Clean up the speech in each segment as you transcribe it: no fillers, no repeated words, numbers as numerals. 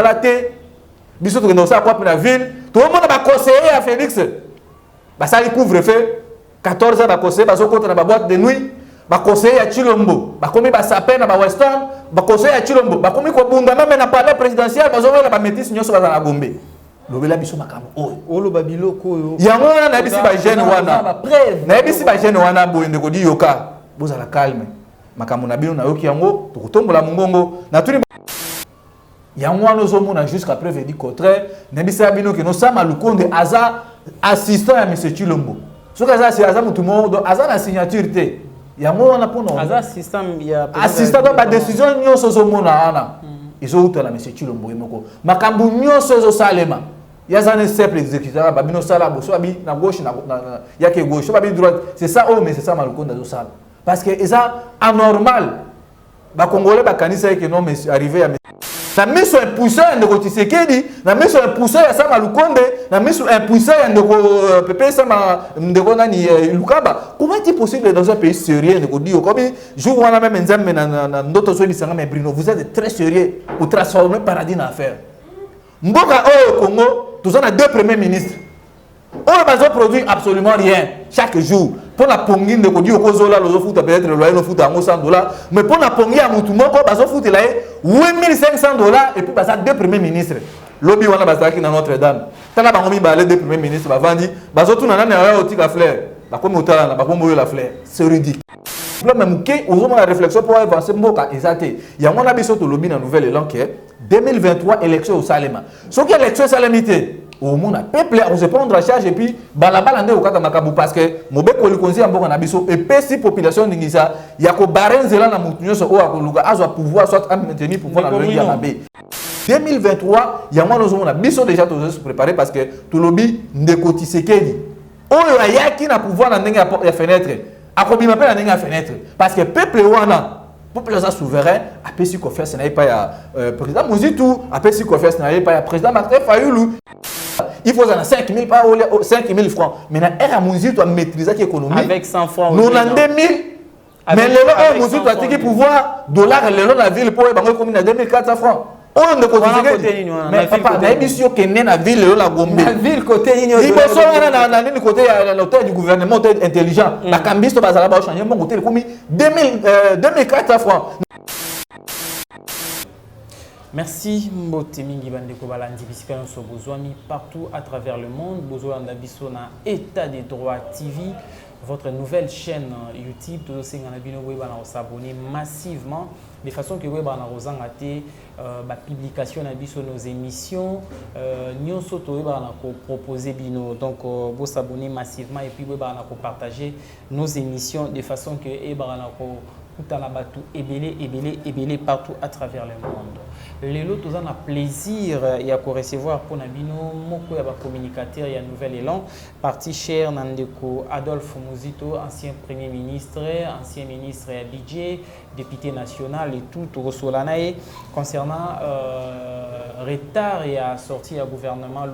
la té biso to dans ça quoi pour la ville tout le monde va conseiller à Félix bah ça il couvre-feu 14 ans va conseiller baso contre na boîte de nuit va conseiller à Chilombo va comme ba sapé na ba Weston va conseiller à Chilombo va comme ko bunda même na palais présidentiel bazo na ba métis nyoso ba na Gombe lobela biso makambo oyo lo babiloko oyo yango wana na bisi ba jeune wana na bisi ba jeune wana boyende ko di yoka boza la calme makambo na bino na yoki yango to kotombola mongongo na tuni yango wana ozomona jusqu'à preuve du contraire na bisi bino ke no sama lukonde aza assistant à monsieur Chilombo soki aza mutu mo do aza na signature te yango wana pona aza assistant ya assistant do ba décision nyonso ozomona wana ezouta na monsieur Chilombo yemoko makambo nyonso ezosalema yaza ne simple exécuteur babino sala boso abi na gauche na yake gauche babi droite c'est ça oh mais c'est ça malukonda ezosala parce que eza anormal ba congolais ba kanisa que non mais arrivé à na miso impuissant de Tshisekedi na miso impuissant ya sama lukonde na miso impuissant ya ndeko pepe sama ndeko nani Lukamba comment est possible dans un pays sérieux de dire comme jour wana même nzambe na ndoto so bisanga mais Bruno vous êtes très sérieux pour transformer paradis en affaire mboka au Congo tous on a deux premiers ministres on ne produit absolument rien chaque jour pour la pongine de Kodi Okozola le foot peut-être le loyer no foot à $100 mais pour la pongine à Mutumoko bazo foot là $8,500 et puis ça deux premiers ministres lobby wana bazaki na Notre-Dame tala bangomi ba les deux premiers ministres ba vandi bazo tuna na na otika fleur ba komi otala na ba komi la fleur c'est ridicule même que ozoma la réflexion pour avancer mboka ezate yango na biso to lobby na nouvelle élan que 2023 élection au Salema ce qui élection salamité au monde peuple on se prendre en charge et puis balabala nde okata makabu parce que mobeko likonzi ya mboka na biso et pesi population ndingisa ya ko barenzela na mutu nyonso o akoluka azwa pouvoir soit à maintenir pouvoir na lobby ya mabe 2023 yango nozomona biso déjà tous se préparer parce que to lobby ndeko Tshisekedi oyo ayaki na pouvoir na ndenge ya fenêtre akobima pe na ndenge ya fenêtre parce que peuple wana peuple souverain a pesi confiance na pas ya président Mozitu a pesi confiance na pas ya président Martin Fayulu. Il faut 5 000 francs. Maintenant, elle a Mozitu à maîtriser l'économie. Avec 100 francs. Nous avons 2 000. Mais le Mozitu a dit pouvoir dollar le la ville pour être comme 2400 francs. On ne côté mais papa, mais monsieur qui est né la ville la Gombe. La ville côté il faut soit na côté l'hôtel du gouvernement intelligent. La cambiste bazala ba changer mon côté comme 2400 francs. Merci Mbotemingi Bandeko Balandi bisika so bozwami partout à travers le monde. Bozolanda biso na État des droits TV, votre nouvelle chaîne YouTube. Tout ce ngana bino weba na s'abonner massivement de façon que weba na rozanga te ba publication na biso nos émissions nyonso to weba na ko proposer bino donc bo s'abonner massivement et puis weba na ko partager nos émissions de façon que eba na ko Kutalabatu ébélé partout à travers le monde. Les lots tous en a plaisir et à recevoir pour Nabino Moko yaba communicateur et un nouvel élan parti cher Nandeko Adolphe Muzito ancien premier ministre Abidjan député national et tout Rosolanae concernant retard et à sortir à gouvernement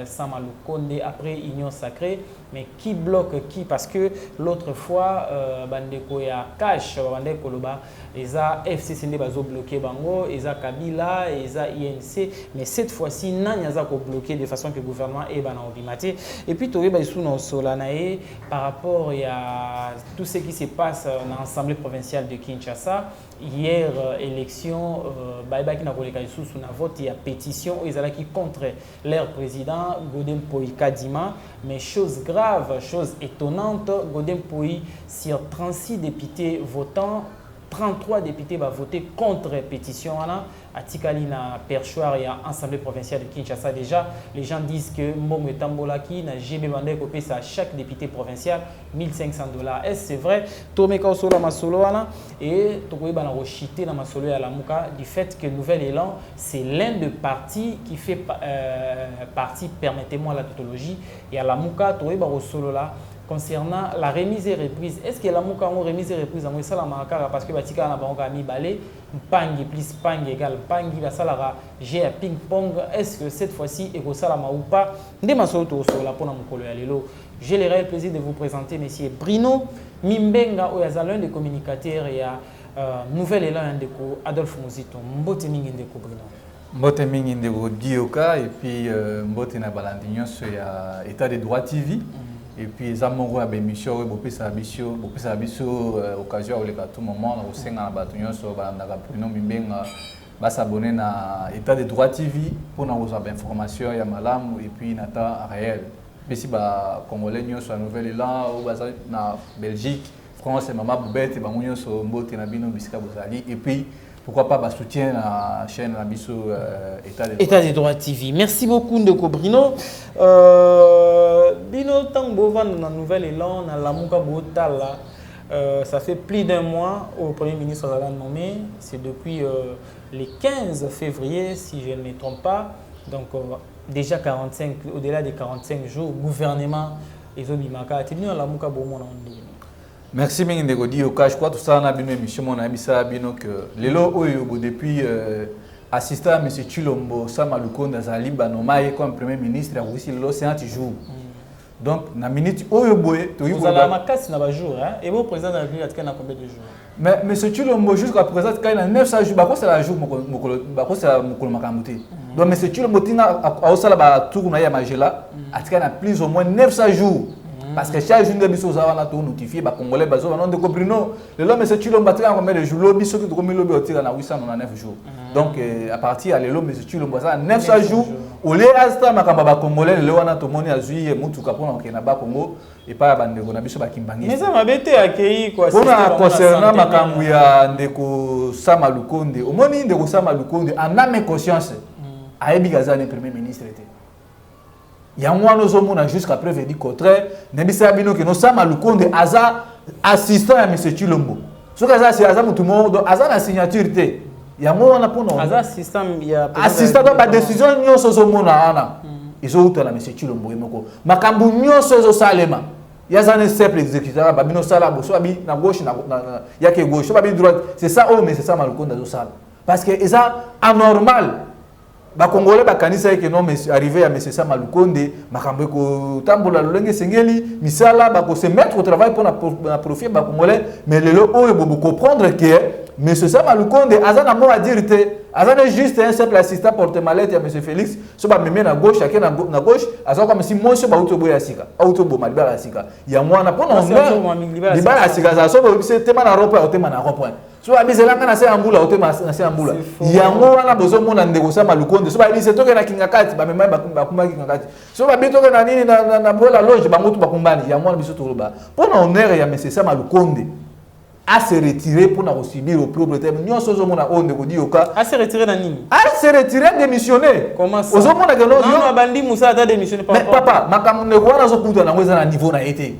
Samalou Konde après union sacrée mais qui bloque qui parce que l'autre fois Bandeko ya cash Bandeko loba eza FCCD bazo bloqué bango eza Kabila eza INC mais cette fois-ci nanya za ko bloqué de façon que le gouvernement est bana obimaté et puis towe ba sous no solanae par rapport à tout ce qui se passe dans l'Assemblée provinciale de Kinshasa hier élection baïba qui na koleka sous na vote et à pétition qui contre leur président Godem Poi Kadima mais chose grave chose étonnante Godem Poi sur 36 députés votants 33 députés vont voter contre la pétition. À Tikali, na perchoir et à l'Assemblée provinciale de Kinshasa, déjà, les gens disent que Mbongo Tambolaki n'a jamais demandé qu'on paye à chaque député provincial $1,500. Est-ce c'est vrai? Tomeka Osola Masoloana et Tokoïba na Rochité na Masolo à la Mouka du fait que Nouvel Élan, c'est l'un des partis qui fait partie, permettez-moi la tautologie, et à la Mouka, Tokoïba Osolola. Concernant la remise et reprise, est-ce que la mouka en remise et reprise en ça la marquera parce que batika na bango mi balé pangi plus pangi égal pangi la salara j'ai un ping pong est-ce que cette fois-ci et ça la ou pas ndé masoto sur la pona mukolo ya lelo j'ai le réel plaisir de vous présenter monsieur Bruno Mimbenga oyazalon des communicateurs et à nouvel élan ndeko Adolphe Muzito mbote mingi ndeko Bruno Mbote mingi ndeko Dioka et puis mbote na balandinyo sur État de droit TV et puis za mongo ya bémission we bopesa biso occasion oleka tout moment na osenga na bato nyonso balandaka Bruno Mimbenga s'abonner na État de droit TV pour na kozwa information ya malamu et puis na temps réel bisi ba congolais nyonso ya Nouvel Élan ou baza na Belgique France et Mama Boubette bango nyonso mbote na bino bisika bozali et puis pourquoi pas soutien à la chaîne État des droits TV. Merci beaucoup Ndeko Bruno. Bino tango dans la Nouvelle Élan, dans la Mouka Botala, ça fait plus d'un mois au Premier ministre a nommé. C'est depuis le 15 février, si je ne me trompe pas. Donc déjà 45, au-delà des 45 jours, gouvernement et Zobimaka. Tu es venu dans la Mouka Bomona. Merci bien de dire que je crois que tout ça on a bien émission mon ami ça bien que lelo oyo depuis assistant à monsieur Chilombo Samalukonda Zali Banomai comme premier ministre a aussi lelo 50 jours. Donc na minute oyo boye to vous allez ma casse na ba jour hein et bon président de la République a combien de jours? Mais monsieur Chilombo jusqu'à présent quand a 900 jours ba ko c'est la jour ba ko c'est mokolo makamute. Donc monsieur Chilombo tina a sala ba tour na ya majela atika na plus ou moins 900 jours. Parce que chaque jour, nous avons notifié les Congolais, les gens de Bruno, le l'homme est Chilombo, il y a combien de jours? L'homme ceux qui ont mis l'homme à 899 jours. Donc, à partir de l'homme est Chilombo, 900 jours, au lieu de Congolais, le l'homme a tout le monde a joué, Moutou Kapon, Kenaba Congo, et pas à Bandegonabiso Bakimbangi. Mais ça m'a bêté accueilli quoi. Concernant Makambouya, Ndeko Samalukonde, au moment où Ndeko Samalukonde, en âme et conscience, a Ebigaza, le premier ministre. Il y a un nous jusqu'à preuve du contraire. Nebisa Bino que nous sommes à Lukonde, Aza assistant à M. Chilombo. Ce que c'est Aza Moutumo, donc Aza la signature. Il y a un moment pour nous. Aza assistant, il y a. Assistant dans la décision, nous sommes à ils ont eu M. Chilombo. Makambu nous sommes au Salema. Il y a un simple exécuteur, Babino Salabo, soit à gauche, il y a que gauche, soit à droite. C'est ça, oh, mais c'est ça, Malukonde au Sal. Parce que c'est anormal. Les Congolais bakanisa que non mais arrivé à M. Samalukonde makambo ko tambola lolenge sengeli misala bako se mettre au travail pour na profiter ba Congolais mais lelo oyo bobo comprendre que M. Samalukonde azana mo a dire te azana juste un simple assistant porte-mallette ya M. Félix so ba meme na gauche aké na gauche azana comme si moi so ba uto boya sika auto bo malibala ya sika ya mwana pona on libala ya sika za so bo se tema na ropa o tema na ropa so abizelanga na se ambula o tema na se ambula yango wana bozo mona ndeko Samalukonde so ba bise toke na kingakati ba mema bakumba kingakati so ba bitoke na nini na bola loge ba mutu bakumbani yango wana biso toloba pona honneur ya M. Samalukonde à se retirer pour nous subir au propre terme. Nous sommes on ndeko Dioka. À se retirer dans nini? À se retirer, démissionner. Comment ça? Aux hommes que non, Bandi Moussa a démissionné. Mais papa, makambo ndeko wana zo kuta na ngweza na niveau na été.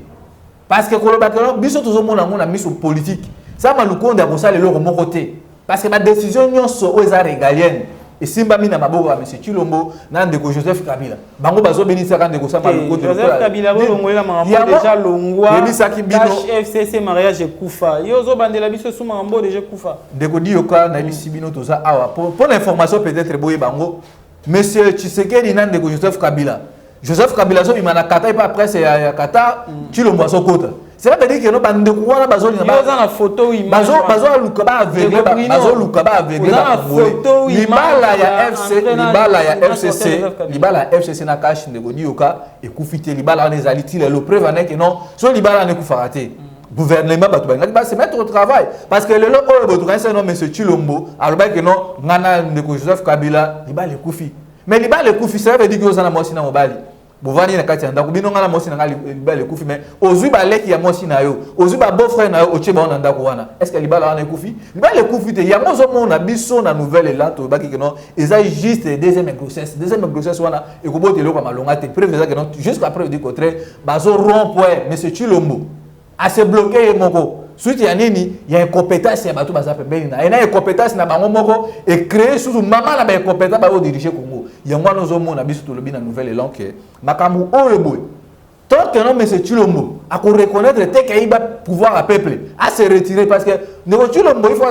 Parce que koloba que biso tous hommes na mise politique. Samalukonde a kosala lelo mo côté. Parce que ma décision nyonso eza régalienne. Et Simba mina maboko à M. Chilombo na ndeko Joseph Kabila. Bango bazo benisa ka ndeko Samalukonde. Joseph Kabila bongola mambo déjà longwa. FCC mariage kufa. Yozo bandela biso suma mambo déjà kufa. Ndeko Dioka na bisi bino toza awa. Pour l'information peut-être boye bango. Monsieur Tshisekedi na ndeko Joseph Kabila. Joseph Kabila so bimana kata pas presse ya kata Chilombo so kota. Cela veut dire que nous bandeko wana bazoli na na photo image bazo luka ba aveugle bazo luka ba aveugle ba photo libala ya FC libala ya FCC na cash ndeko Dioka ekufite libala na ezali ti le preuve na que non so libala ne kufara te gouvernement bato ba se mettre au travail parce que le lo oyo boto kanisa no monsieur Chilombo aloba que non ngana ndeko Joseph Kabila libala ekufi mais libala ekufi ça veut dire que ozana mosi na mobali bovani na kati ndako bino ngala mosi na ngali libala ekufi mais ozui ba leki ya mosi na yo ozui ba beau frère na yo oche ba na ndako wana est-ce que libala wana ekufi libala ekufi te ya mozo mona biso na Nouvelle Élan to baki que non eza juste deuxième grossesse wana ekobote loko malonga te preuve ça que non jusqu'à preuve du contraire bazo rond-point monsieur Chilombo a se bloquer moko suite ya nini ya incompétence ya bato baza pembeni na ena incompétence na bango moko et créer sous mama na ba incompétence ba diriger Congo yango nozo mona biso to lobi na Nouvelle Élan que makambu oyo boy tant que non monsieur Chilombo a ko reconnaître te que il va pouvoir à peuple à se retirer parce que ndeko Chilombo il faut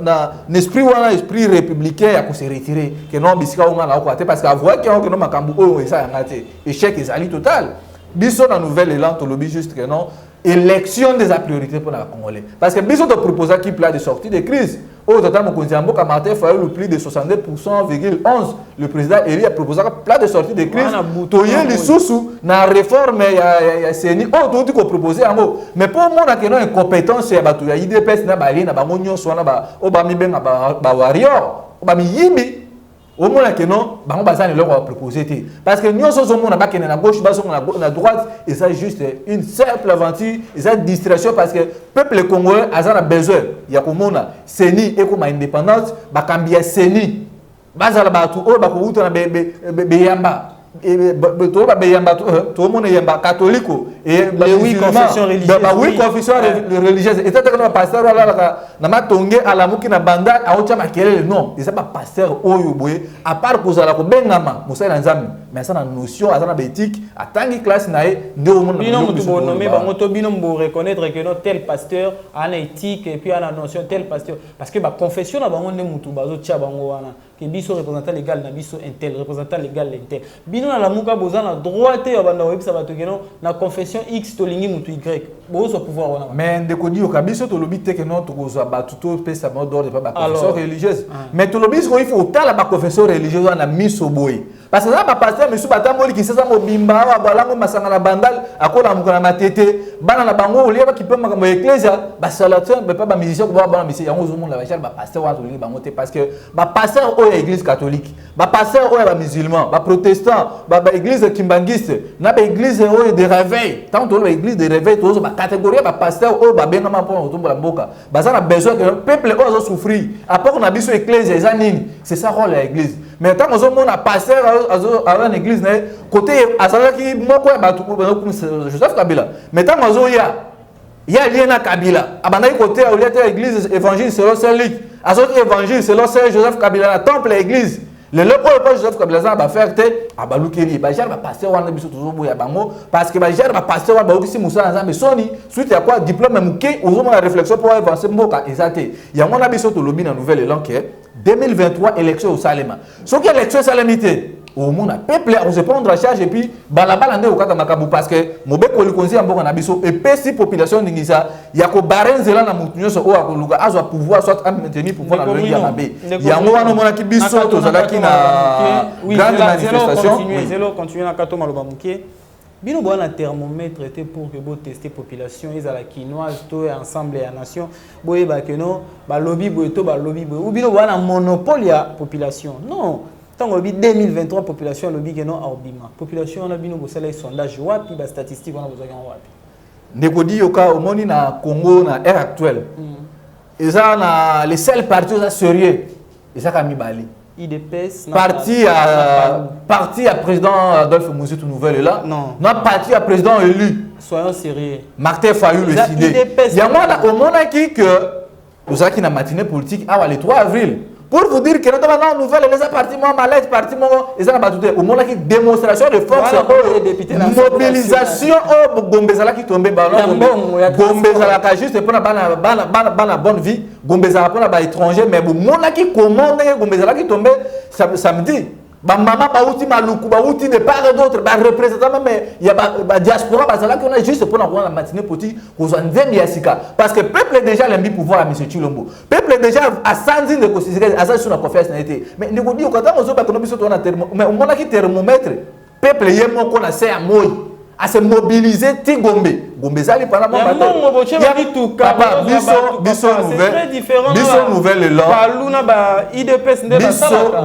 na esprit wana esprit républicain à ko se retirer que non bisika on na ko ate parce que avoir que non makambu oyo esa ngate échec ezali total biso na Nouvelle Élan to lobi juste que non élection des priorités pour les Congolais. Parce que bisous de proposer qui plan de sortie de crise. au total Mokonzi Martin Fayulu plus de 62,11%. Le président Eri a proposé plein de sorties de crise. Toye les sous na réforme ya CENI. Oh tout dit qu'on proposait en mot. Mais pour moi na keno incompétence ya batu ya IDPS na bali na bango nyonso na ba obami benga ba warrior. Obami yimbi. Au moins que non, bango bazane leur a proposé parce que nous sommes na bakene na gauche, baso na droite et ça juste une simple aventure, et ça distraction parce que peuple congolais a besoin. Il y a comme CENI et comme indépendance, ba kambia CENI. Bazala batu o ba ko uta na be yamba. Et tout le monde est catholique et oui confession religieuse oui confession religieuse et ça que pasteur là na matonge ala muki na banda aocha makelele non et ça pas pasteur oyo boye à part kozala ko bengama musala nzambe mais ça na notion azana bétique atangi classe nae nde o monde bino mutu bo nommer bango to bino mbo reconnaître que non tel pasteur a une éthique et puis a la notion tel pasteur parce que ba confession na bango nde mutu bazo tia bango wana que biso représentant légal na biso intel représentant légal intel bino na la muka boza na droite ya banda webisa bato que non na confession X to lingi mutu Y bozo pouvoir wana mais ndeko di okabiso to lobi te que non to kozo batu to pesa mo d'ordre pas ba confession religieuse mais to lobi ko il faut tala ba confession religieuse na miso boy parce que là ba pasteur monsieur batamboli ki sasa mo bimba wa balango masanga na bandal akola mukana matete bana na bango olieba ki pema mo ecclesia ba salateur ba pas ba musicien ko ba ba musicien yango zo monde la ba pasteur wa to lingi bango te parce que ba pasteur o église catholique ba pasteur o ba musulman ba protestant ba église kimbangiste na ba église o de réveil tant to l'église de réveil to ba catégorie ba pasteur o ba benga ma pour otombola mboka ba ça na besoin que le peuple o zo souffrir à part na biso église eza nini c'est ça rôle la église mais tant on mona pasteur à une église côté azalaki moko ya batu Joseph Kabila mais tant on ya liena Kabila abandaki côté au lieu de l'église évangile selon Saint Luc azoti évangile selon Saint Joseph Kabila la temple l'église le loco pas Joseph Kabila ça va faire te abalukeri ba jar ba pasteur wana biso toujours boya bango parce que ba jar ba pasteur wana ba okisi musa nzambe soni suite à quoi diplôme muke ozo la réflexion pour avancer mboka exacté ya mona biso to lobi na nouvelle élan que 2023 élection au Salema ce qui élection salamité au monde peuple on se prendre en charge et puis balabala nde okata makabu parce que mobeko likonzi ya mboka na biso et pesi population ndingisa ya ko barenzela na mutu nyoso o akoluka azwa pouvoir soit maintenir pouvoir na lengi ya mabe yango wana mona ki biso to zalaki na grande manifestation zelo continuer na kato maloba mukie bino bona thermomètre était pour que bo tester population ezala quinoise to ensemble ya nation boyeba que non ba lobby boy to ba lobby boy ou bino bona monopole ya population non. Tant que 2023 population lobby que non arbima population on a bino bosala sondage wapi ba statistique on a besoin wapi ndeko di yoka au moni na Congo na ère actuelle eza na les seuls partis sérieux eza ka mibali IDPS parti à président Adolphe Mouzitou nouvelle est là non parti à président élu soyons sérieux Martin Fayulu le ciné il y a moi au monde qui que vous avez qui na matinée politique le 3 avril. Pour vous dire que nous avons une nouvelle, les partis, malais, partis, ils ont battu au moment qui démonstration de force, mobilisation, Gombezala qui tombait ballon, Gombezala juste pour la bonne vie, Gombezala pour la étranger, mais au moment qui commande, Gombezala qui tombait samedi. Maman bauti maluku bauti de part et d'autre ba représentant mais il y a diaspora parce que on a juste pour la matinée politique aux nzembi yasika parce que peuple déjà l'envie pouvoir à monsieur Chilombo peuple déjà à 100 de considérer à ça sur la confiance n'a été mais ne ko di ko ta mozo ba ko biso to na termo mais on a qui thermomètre peuple yemo ko na se à moi à se mobiliser ti Gombe zali pendant mon bataille papa biso nouvelle là paluna ba IDPS ndeba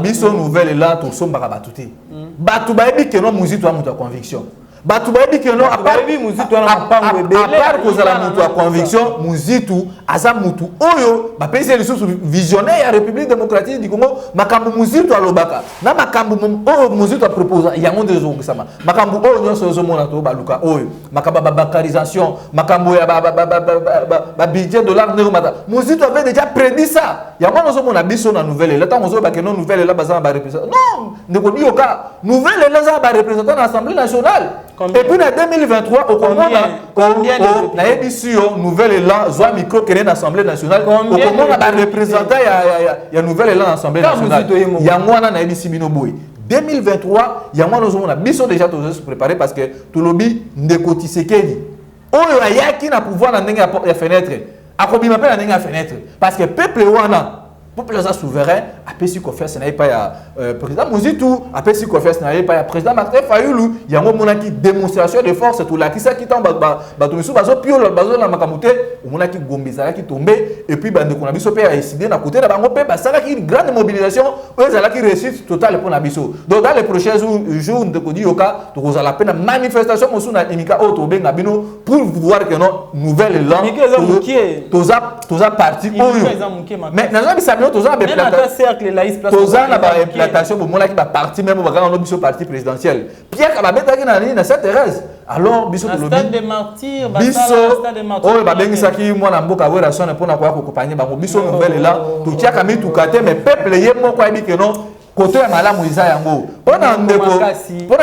biso nouvelle là to sombaka batuté batu ba ebi que non Mouzitou a mutu conviction batu ba ebi que non à part Mouzitou na mpango ebele à part cause la mutu conviction Mouzitou aza mutu oyo ba pese les sous visionnaire ya République démocratique du Congo makambu Mouzitou alobaka na makambu oyo Mouzitou a proposé yango dezo kusama makambu oyo nyonso zo mona to baluka oyo makaba bakarisation makambu ya ba budget dollar ne mata Mouzitou avait déjà prédit ça yango zo mona biso na nouvelle là tant zo ba que non nouvelle là baza ba représentant non ne ko dioka nouvelle là za ba représentant à l'Assemblée nationale. Et puis en 2023, au Congo, on a édition nouvelle élan, soit micro qui est l'Assemblée nationale. Au Congo, on a représenté il y a nouvelle élan l'Assemblée nationale. Il y a moi on a édition Binoboy. 2023, il y a moi nous on a biso déjà tous se préparer parce que tout lobby ndekoti sekedi. Oyo ya qui na pouvoir na ndenge ya fenêtre. Akobi m'appelle na ndenge ya fenêtre parce que peuple wana peuple est souverain, après si confiance n'a pas ya président Mozitu, après si confiance n'a pas ya président Martin Fayulu, il y a un moment qui démonstration de force tout là qui ça qui tombe ba to misu bazo pio bazo na makamute, au moment qui gombeza qui tomber et puis bande qu'on a biso pe a décidé na côté na bango pe ba ça là qui une grande mobilisation, eux ça là qui réussite totale pour na biso. Donc dans les prochains jours de ko di yoka to ko za la peine manifestation mosu na imika o to benga bino pour voir que non nouvelle langue toza parti mais na zabi sabino toza ba implantation pour mona ki ba parti même ba kana no biso parti présidentiel Pierre Kababeta ki na Sainte-Thérèse alors biso ko stade de martyr oh ba bengisa ki mwana mboka wera sone pona kwa ko compagnie ba biso nouvelle là to tiaka mi tukate mais peuple ye moko abi que non côté ya malamu isa yango pona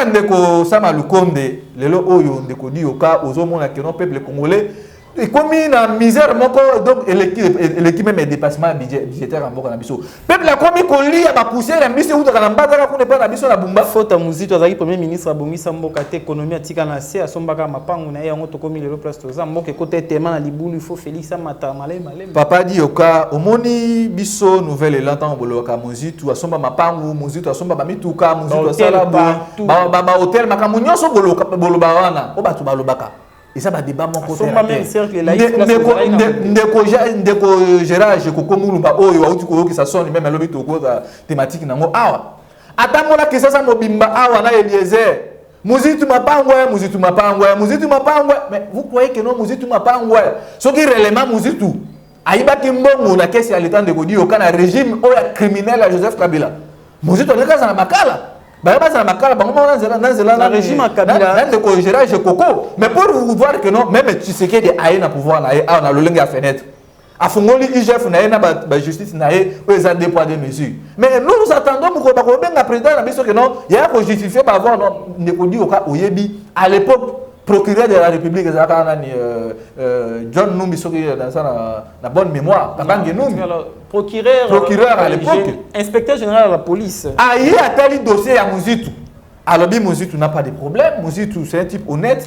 ndeko sama lukonde lelo oyo ndeko di yoka ozomona que non peuple congolais et comme na misère moko donc l'équipe même dépassement budgétaire en moko na biso peuple a komi ko lia ba pousser la mise ou na mbata ko ne pas na biso na bumba faute Muzito azaki premier ministre abongisa mboka te économie atika na se asombaka mapangu na yango to komi lelo place toza mboka côté tema na libulu il faut Félix Amata malé papa di yoka omoni biso nouvelle l'entend boloka Muzito asomba mapangu Muzito asomba ba mituka Muzito asala ba hôtel makamunyo so boloka boloba wana o batu balobaka et ça va débat mon côté ndeko gérage koko mulumba oyo auti ko ki ça sonne même lobi to ko thématique nango awa atamola ke sasa mobimba awa na Eliezer Muzitu mapangwa mais vous croyez que non Muzitu mapangwa ce qui réellement Muzitu aiba kimbongo na kesi ya l'état de Godi au kana régime o criminel à Joseph Kabila Muzitu on est dans la makala le régime à Kabila mais pour vous voir que non même tu sais qu'il y a un pouvoir on a le lingue à fenêtre à Fongoli IGF na na justice na eux a des poids des mesures mais nous attendons que le président a dit que non il y a que justifier par avoir ne ko di oyebi à l'époque procureur de la République John Numbi soki dans sa bonne mémoire procureur à l'époque inspecteur général de la police aïe a tel dossier à Muzitu alors Muzitu n'a pas de problème Muzitu c'est un type honnête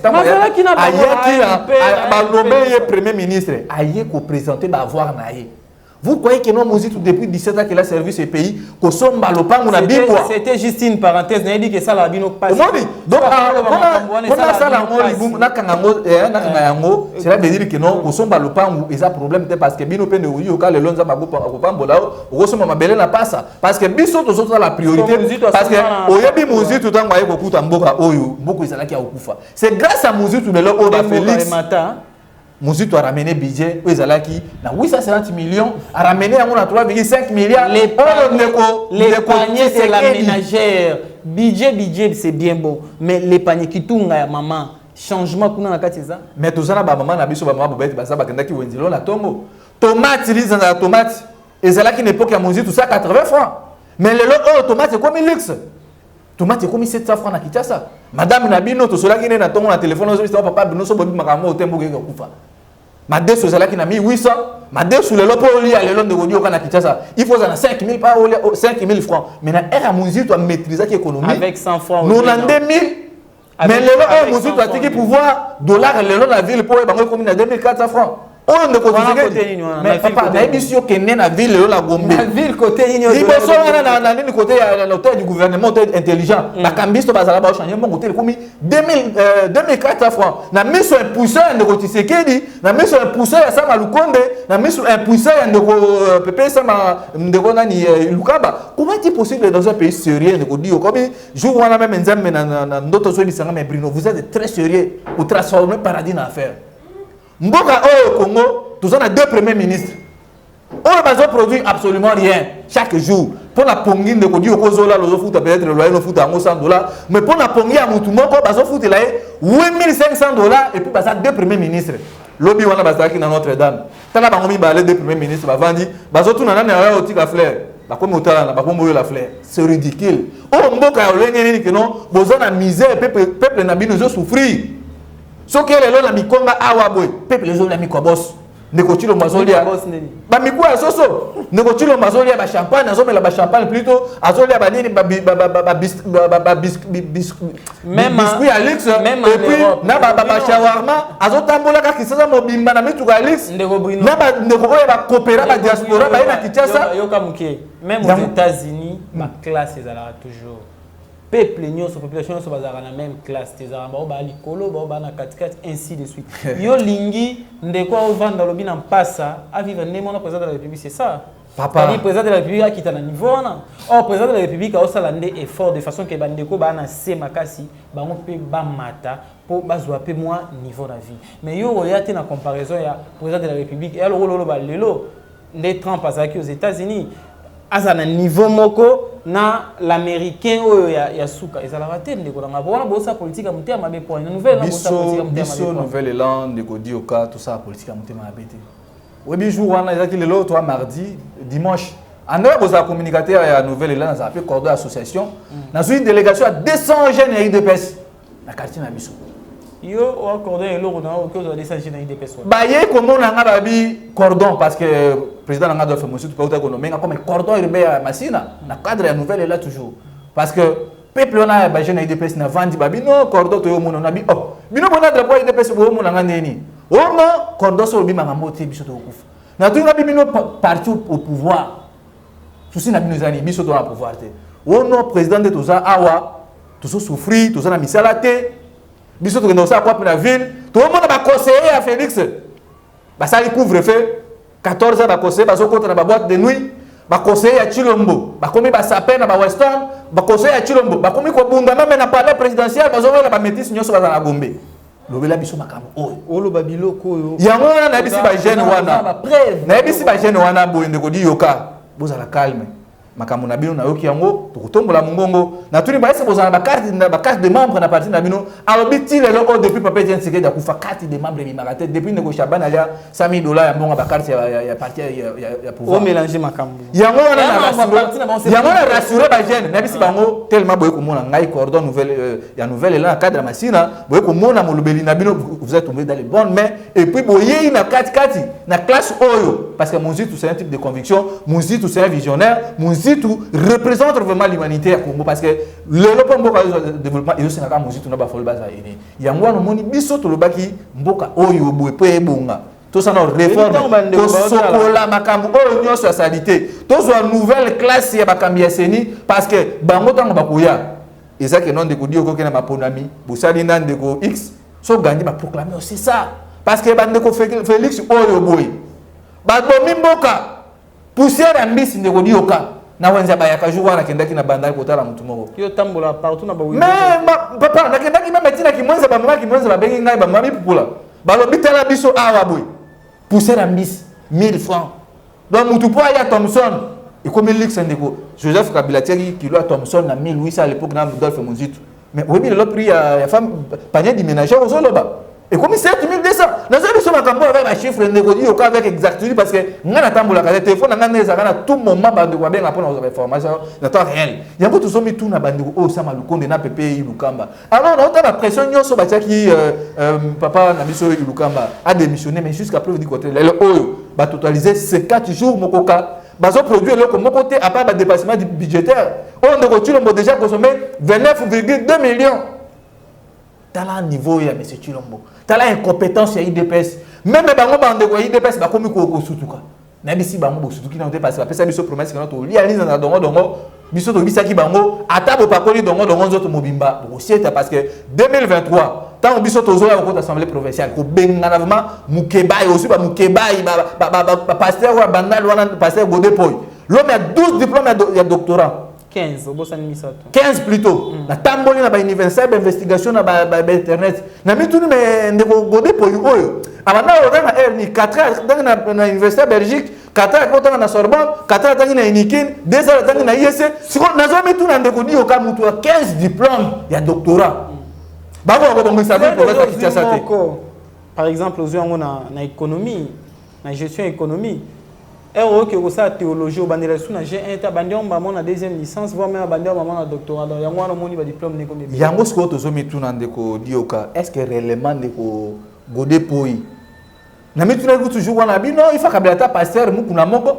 premier ministre aïe ko présenter ba voir naïe. Vous croyez que non Muzitu depuis 17 ans qu'il a servi ce pays que son balopangu na bibwa c'était juste une parenthèse n'a dit que ça la bino passe donc on a ça la ngoli na kangango na kangango cela veut dire que non que son balopangu ils a problème parce que bino pende uyi oka le lonza magopa kopambola okosoma mabele na pasa parce que biso to ça la priorité parce que oyebi Muzitu tango aye kokuta mboka oyo mboko ezalaki ya okufa c'est grâce à Muzitu le o ba Félix Muzitu a ramené budget ezalaki na 850 millions a ramené à 3,5 milliards les paniers c'est la ménagère budget c'est bien bon mais les paniers qui tournent à maman changement kuna na kati za mais tout ça na ba maman na biso ba maman bobeti ba saba kendaki wenzilo na tongo tomate lisa na tomate ezalaki na époque ya Muzitu ça 80 francs mais le lot tomate c'est comme luxe tomate c'est comme 700 francs na Kinshasa madame Nabino to solaki na tongo na téléphone ozo bisa papa bino so bobi makamo otembo ke kufa Madé sur cela qui n'a mis 800, Madé sur le lot pour lui à l'élan de Godi au Kinshasa. Il faut 5 000 par 5 000 francs. Maintenant, à Muzitu doit maîtriser l'économie. Avec 100 francs. Nous en 2000. Mais le lot Muzitu doit tirer pouvoir dollar le lot la ville pour y comme 2400 francs. On ne continue pas. Mais papa, na émission qui est na ville la Gombe. La ville côté igno. Il faut na côté l'hôtel du gouvernement intelligent. La cambisto bazala ba changer mon côté comme 2400 francs. Na mis sur un pousseur de Kotisekedi, na mis sur un pousseur ya Sama Lukonde, na mis sur un pousseur de Pepe Sama ndeko nani Lukaba. Comment est-il possible dans un pays sérieux de dire comme jour wana même nzambe na ndoto zo bisanga mais Bruno, vous êtes très sérieux pour transformer paradis en affaire. Mboka au Congo, nous avons 2 premiers ministres. On n'a pas produit absolument rien chaque jour. Pour la pongine de Kodi Okozola, le foot peut-être le loyer, le foot à $100. Mais pour la pongine à Moutoumoko, le foot est là, $8,500 et puis ça 2 premiers ministres. Lobby wana bazaki na Notre-Dame. Tala bangomi ba les 2 premiers ministres bavandi, bazotu na na otika fleur. Ba comme otala na ba comme la fleur. C'est ridicule. Oh mboka ya olengeni que non, bozana misère peuple na bino zo souffrir. Ce qui est là, la mikonga awa boy, peuple les autres la mikobos. ndeko Chilombo azolia ba miku ya soso ndeko Chilombo azolia ba champagne azomela ba champagne plutôt azolia ba nini ba biscuit Alex et puis na ba shawarma azotambola ka kisasa mobimba na mituka Alex ndeko Bruno na ba ndeko ba coopéra ba diaspora ba ina Kinshasa yoka mukie même aux États-Unis ma classe ezala toujours peuple nyonso population nyonso bazala na même classe tezala ba ba likolo ba na katikati ainsi de suite yo lingi ndeko ovanda lobi na mpasa a vivre ndemo na président de la République c'est ça papa le président de la République a quitté na niveau na président de la République a osala ndé effort de façon que ba ndeko ba na se makasi bango pe ba mata po bazwa pe moi niveau na vie mais yo oyate na comparaison ya président de la République et alors lolo ba lelo ndé Trump azaki aux États-Unis à un niveau moko na l'américain ou ya souka et ça la raté ndeko na bona bossa politique à monter ma point une nouvelle bossa politique à monter ma nouvelle élan ndeko dioka tout ça politique à monter ma bête oui bi jour wana ezaki lelo toi mardi dimanche andra bossa communicateur ya nouvelle élan ça appelé cordon association na une délégation à 200 jeunes et IDPS na quartier na biso yo o cordon eloko na o kozo 200 jeunes et IDPS ba ye komo na nga ba bi cordon parce que président Nanga doit faire monsieur tout peut comme cordon urbain à Massina na cadre ya nouvelle est là toujours parce que peuple on a ba jeune IDPS na vandi ba bino cordon to yo mona na bi oh bino mona drapeau IDPS bo mona nga ndeni oh non cordon so bi mangambo te biso to kufa na tu nga bi bino parti au pouvoir souci na bino zani biso to au pouvoir te oh non président de toza awa to so souffrir to za na misala te biso to ndosa kwa na ville to mona ba conseiller à Félix ba ça couvre-feu 14 ans bakosé bazokota na ba boîte de nuit bakosé ya Chilombo bakomi ba sapé na ba Western bakosé ya Chilombo bakomi ko bunda même na palais présidentiel bazovela ba métis nyonso bazana gombe lobela biso makambo oyo ba biloko oyo yango wana na bisi ba jeune wana na bisi ba jeune wana boyende ko di yoka bozala calme makambo na bino na yoki yango tokotombola mongongo na tuni ba ese bozala ba carte de membre na parti na bino alobi ti lelo o depuis papa Etienne Tshisekedi da kufa carte de membre bimarate depuis nego Shaban alia $100,000 ya mbonga ba carte ya parti ya pouvoir o mélanger makambo yango wana na yango na rassurer ba jeune na bisi bango tellement boye ko mona ngai cordon nouvelle là cadre Massina boye ko mona molobeli na bino vous êtes tombé dans les bonnes mains et puis boye na kati na classe oyo parce que Monzi tout c'est un type de conviction Monzi tout c'est un visionnaire Monzi tout représente vraiment l'humanité à Congo parce que le développement et aussi na Monzi tout na ba fol baza ene yango wana moni biso to lobaki mboka oyo boye pe ebonga to ça na réforme to sokola makambo oyo nyonso ya salité to zo nouvelle classe ya bakambi ya seni parce que bango tango bakoya ezaki non de ko dio ko kena maponami bosali nande ko x so gandi ba proclamer aussi ça parce que bande ko Félix oyo boye ba domi mboka poussière ambisi ndeko dioka na wenza bayaka jour wana kendaki na bandali kotala mutu moko yo tambola partout na ba wi mais papa na kendaki mama tina ki mwenza ba mama ki mwenza ba bengi ngai ba mama pupula ba lobitala biso awa boy poussière ambisi 1000 francs donc mutu po ya Thomson et comme Lix ndeko Joseph Kabila tiaki kilo à Thomson na 1800 à l'époque na Adolphe Monzitu mais oui le prix ya femme panier de ménagère aux Zoloba et comme 7200 na zo biso makambo avec ba chiffre ndeko di yoka avec exactitude parce que ngana tambola ka téléphone ngana neza kana tout moment ba ndeko ba benga pona za information na temps réel yango to somi tout na bandeko o sama lukonde na pepe Lukamba alors on a la pression nyonso ba tiaki papa na biso Lukamba a démissionné mais jusqu'à preuve du côté le oyo ba totaliser 50 jours mokoka bazo produire le comme côté à part ba dépassement budgétaire on ndeko Chilombo déjà consommé 29,2 millions dans le niveau ya monsieur Chilombo tala incompétence ya IDPS même bango bande ko IDPS ba komi ko sutuka na bisi bango bo sutuki na te parce que pesa biso promesse que to li aliza na dongo biso to bisaki bango ata bo pakoli dongo nzoto mobimba bo sieta parce que 2023 tant biso to zo ya ko assemblée provinciale ko benga na vraiment mukebai aussi ba mukebai ba pasteur wa bandal wana pasteur Godepoy l'homme a 12 diplômes ya doctorat 15 plutôt na tamboli na ba université d'investigation na ba internet na mituni me ndeko Godepo oyo abana odanga ni 4 ans na université Belgique 4 ans kotanga na Sorbonne 4 ans tangi na Inikin 2 ans tangi na IEC siko nazo mituna ndeko dio ka mutu 15 diplômes ya doctorat babo ko ça veut pour être Kinshasa te par exemple aux yango na économie na gestion économie que vous ça théologie au bandela sous na G1 ta bandion maman na deuxième licence voire même bandion maman na doctorat donc yango wana moni ba diplôme ne comme yango sko to zo mituna ndeko dioka est-ce que réellement ndeko Godepoy na mitu na toujours wana bino il faut kabelata pasteur mukuna moko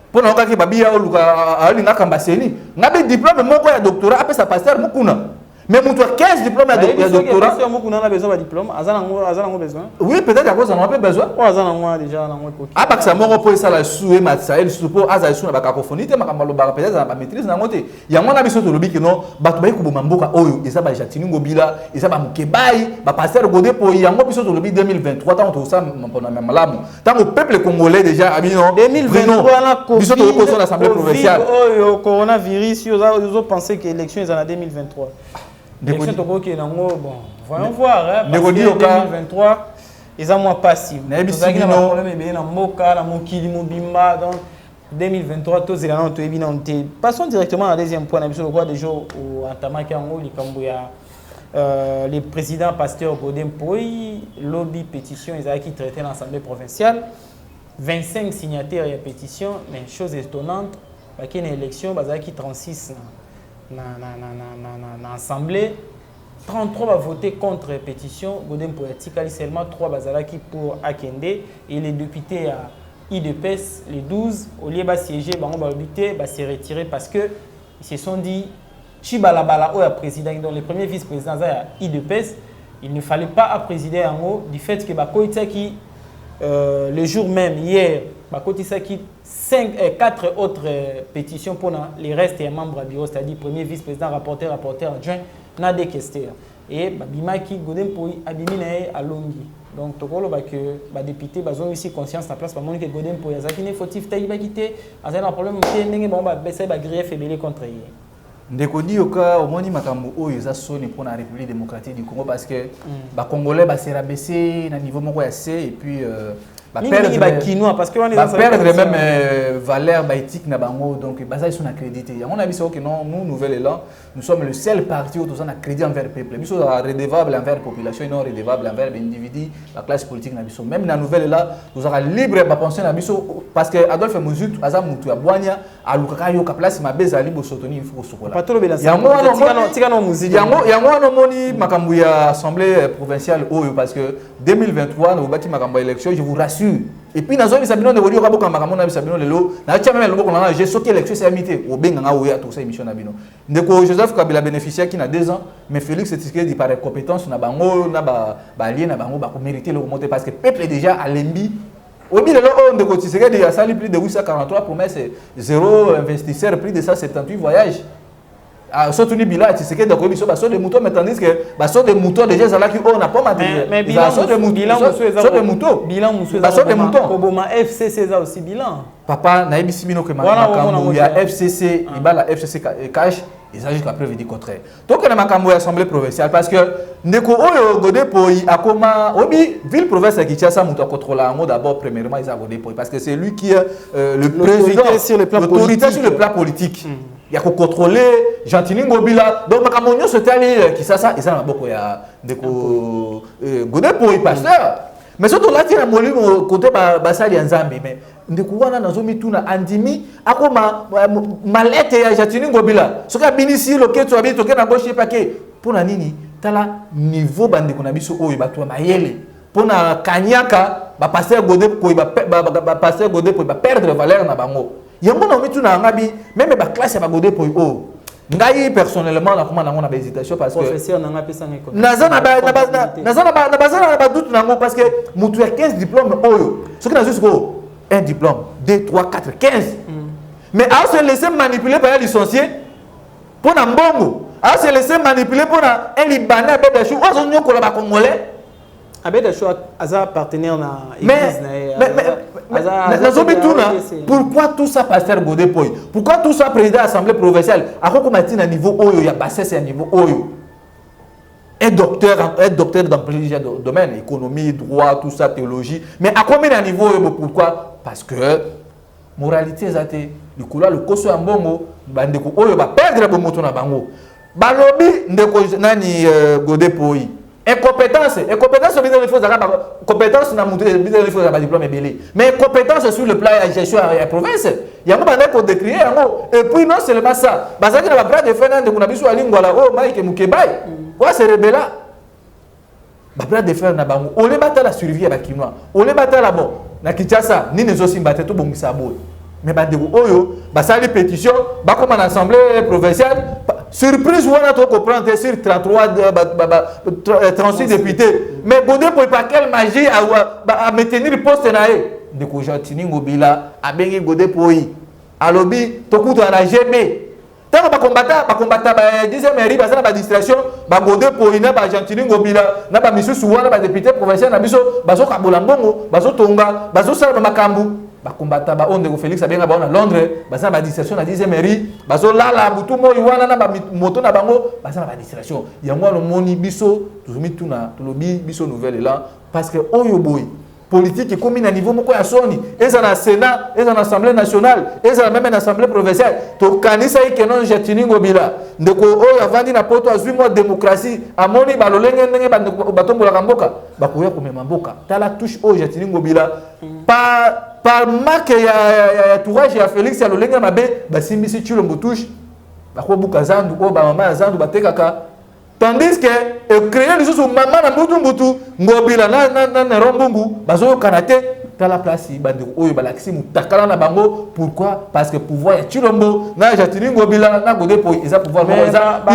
pour na okaki babia oluka alinga kambaseni ngabe diplôme moko ya doctorat apesa pasteur mukuna. Mais mon 15 diplômes à doctorat. On a besoin de diplôme. Besoin. Oui, peut-être à cause on a pas besoin. Déjà ah parce que ça m'a pour ça la soué matsa il suppose à ça na cacophonie te makambalo ba peut-être na maîtrise na ngote. Ya mona biso to lobi que non batu ba ko bomamboka oyo eza ba jatini ngobila eza ba mukebai ba pasteur godé pour yango biso to lobi 2023 tant to ça mpona malamu. Tant au peuple congolais déjà abino 2023 na Covid. Biso to ko l'assemblée provinciale. Oyo coronavirus ils ont pensé que l'élection est en 2023. L'élection tokoki nango bon voyons voir hein parce que 2023 ils ont moins passif tozaki na problème ebele na mboka na mokili mobimba donc 2023 tozela na toyebi na te passons directement à deuxième point na biso quoi déjà au entamaki yango likambo ya le président pasteur Godin Poi lobby pétition ezalaki traité dans l'assemblée provinciale 25 signataires ya pétition mais chose étonnante baki na élection bazalaki 36 na assemblée 33 va voter contre la pétition Godin Poyatika seulement 3 bazalaki pour Akende et les députés à IDPS les 12 au lieu de siéger bango balobité ba se retirer parce que ils se sont dit Chibalabala ou à président donc le premier vice-président à IDPS il ne fallait pas à présider en haut du fait que Bakoitaki le jour même hier Bakoitaki 4 autres pétitions pour les restes et membres à bureau, c'est-à-dire premier vice-président, rapporteur adjoint, n'a des questions. Et Bimaki Godin Poi Abimine à Longi. Donc, tokolo ba que ba député bazon ici conscience na place ba monique Godin Poi azakine fautif tayi ba quitter, azana problème ke ndenge bon ba besa ba grief ebele contre hier. Ndeko di yoka omoni makambo oyo za soni pour la République démocratique du Congo parce que ba congolais ba se rabaisser na niveau moko ya C et puis parce que perdre même valeur éthique na bango donc baza ils sont accrédités on a vu ça que non nous nouvelle élan nous sommes le seul parti où tous on a crédit envers le peuple biso redevable envers la population non redevable envers l'individu la classe politique na biso même na nouvelle là nous aura libre ba penser na biso parce que Adolphe Muzut aza mutu ya bwanya alukaka yo ka place mabeza libo sotoni il faut sokola yango no moni makambu ya assemblée provinciale oyo parce que 2023 nous bâti makambu élection je vous rassure. Et puis dans zone sabino de wodi okaboka makambo na sabino lelo na tia même loboko na j'ai soki élection c'est amité obenga nga oya tout ça émission na bino ndeko Joseph Kabila bénéficiaire qui na 2 ans mais Félix Tshisekedi par compétence na bango na ba allié na bango ba ko mériter le remonter parce que peuple est déjà à l'embi obi lelo on ndeko Tshisekedi a sali plus de 843 promesses 0 investisseur plus de 178 voyages surtout ni bilan Tshisekedi donc biso ba so de moutons mais tandis que ba so de moutons déjà ça là qui on n'a pas matériel mais bilan so de moutons Koboma FCC ça aussi bilan papa na ebisi bino que makambo ya FCC ibala FCC cash il s'agit jusqu'à preuve du contraire donc na makambo ya assemblée provinciale parce que ndeko oyo Godin Poi akoma obi ville province ya Kinshasa muto contrôler en d'abord premièrement ils a Godin Poi parce que c'est lui qui est le président sur le plan politique il y a qu'on contrôler Gentini Ngobila donc makambo nyo sotali qui ça ils a maboko ya ndeko Godin Poi pasteur mais surtout là tu as molimo côté basali ya Nzambe mais ndeko wana nazomi tuna andimi akoma malete ya Gentini Ngobila soka binisi loketo abi toke na gauche paquet pour na nini tala niveau bandeko na biso oyo bato mayele pour na kanyaka ba pasteur Godin Poi ba pasteur Godin Poi ba perdre valeur na bango yango na mitu na ngabi même ba classe ba Godin Poi o ngai personnellement na comment na hésitation parce que professeur na ngapesa ngeko nazana ba doute nango parce que mutu ya 15 diplômes oyo soki na jusqu'au un diplôme 2 3 4 15 mais à se laisser manipuler par un licencié pour na mbongo à se laisser manipuler pour un libanais Abedachou ozo nyoko la ba congolais Abedachou aza partenaire na église pourquoi tout ça pasteur Godin Poi pourquoi tout ça président assemblée provinciale akoko mati na niveau oyo ya bassesse ya niveau oyo un docteur dans plusieurs domaines économie droit tout ça théologie mais à combien de niveau pourquoi parce que moralité ezate likula le koso ya mbongo bandeko oyo ba perdre bo moto na bango balobi ndeko nani Godin Poi incompétence bien il faut compétence na mutu bien il faut avoir diplôme belé mais compétence sur le plan de gestion à province yango banda ko décrier yango et puis non seulement ça bazaki na ba bras de fer de kuna biso alingwala o Mike Mukebai wa se rebella ba bras de fer na bango on les bata la survie ba kinois on les bata la bon na Kinshasa ni ne zo simbaté to bongisa boy mais ba de oyo ba sali pétition ba comme en assemblée provinciale surprise on a trop comprendre sur 33 36 députés mais Godé pour pas quelle magie à maintenir le poste na de ko Jantini Ngobila a bengi Godé pour alobi to kuto na GB tant ba combattre ba 10e mairie ba na ba distraction ba Godé pour ina ba Jantini Ngobila na ba misu suwana ba député provincial na biso ba zo kabola mbongo ba zo tonga ba zo sala makambu ba combattre ba onde ko Félix abenga ba na Londres ba na ba distraction na 10e mairie ba zo lala butu mo iwana na ba moto na bango ba na ba distraction yango lo moni biso tuzumi tuna tulobi biso nouvelle là parce que oyo boy politique est comme à niveau moko ya soni eza na Sénat eza na Assemblée nationale eza même na Assemblée provinciale to kanisa ke non Jantini Ngobila ndeko oyo avandi na poto azwi mo démocratie amoni balolenge ndenge batombola kamboka bakoya komema mboka tala touche oyo Jantini Ngobila par marque ya tourage ya Félix ya lolenge mabe basimbisi Tshilombo touche bakobuka zandu ko ba mama zandu batekaka tandis que créer les choses maman na mbutu Ngobila na rombungu bazo kanate ta la place bandi oyo balaxi mutakala na bango pourquoi parce que pouvoir ya Tshilombo na Jantini Ngobila na Godé pour ils a pouvoir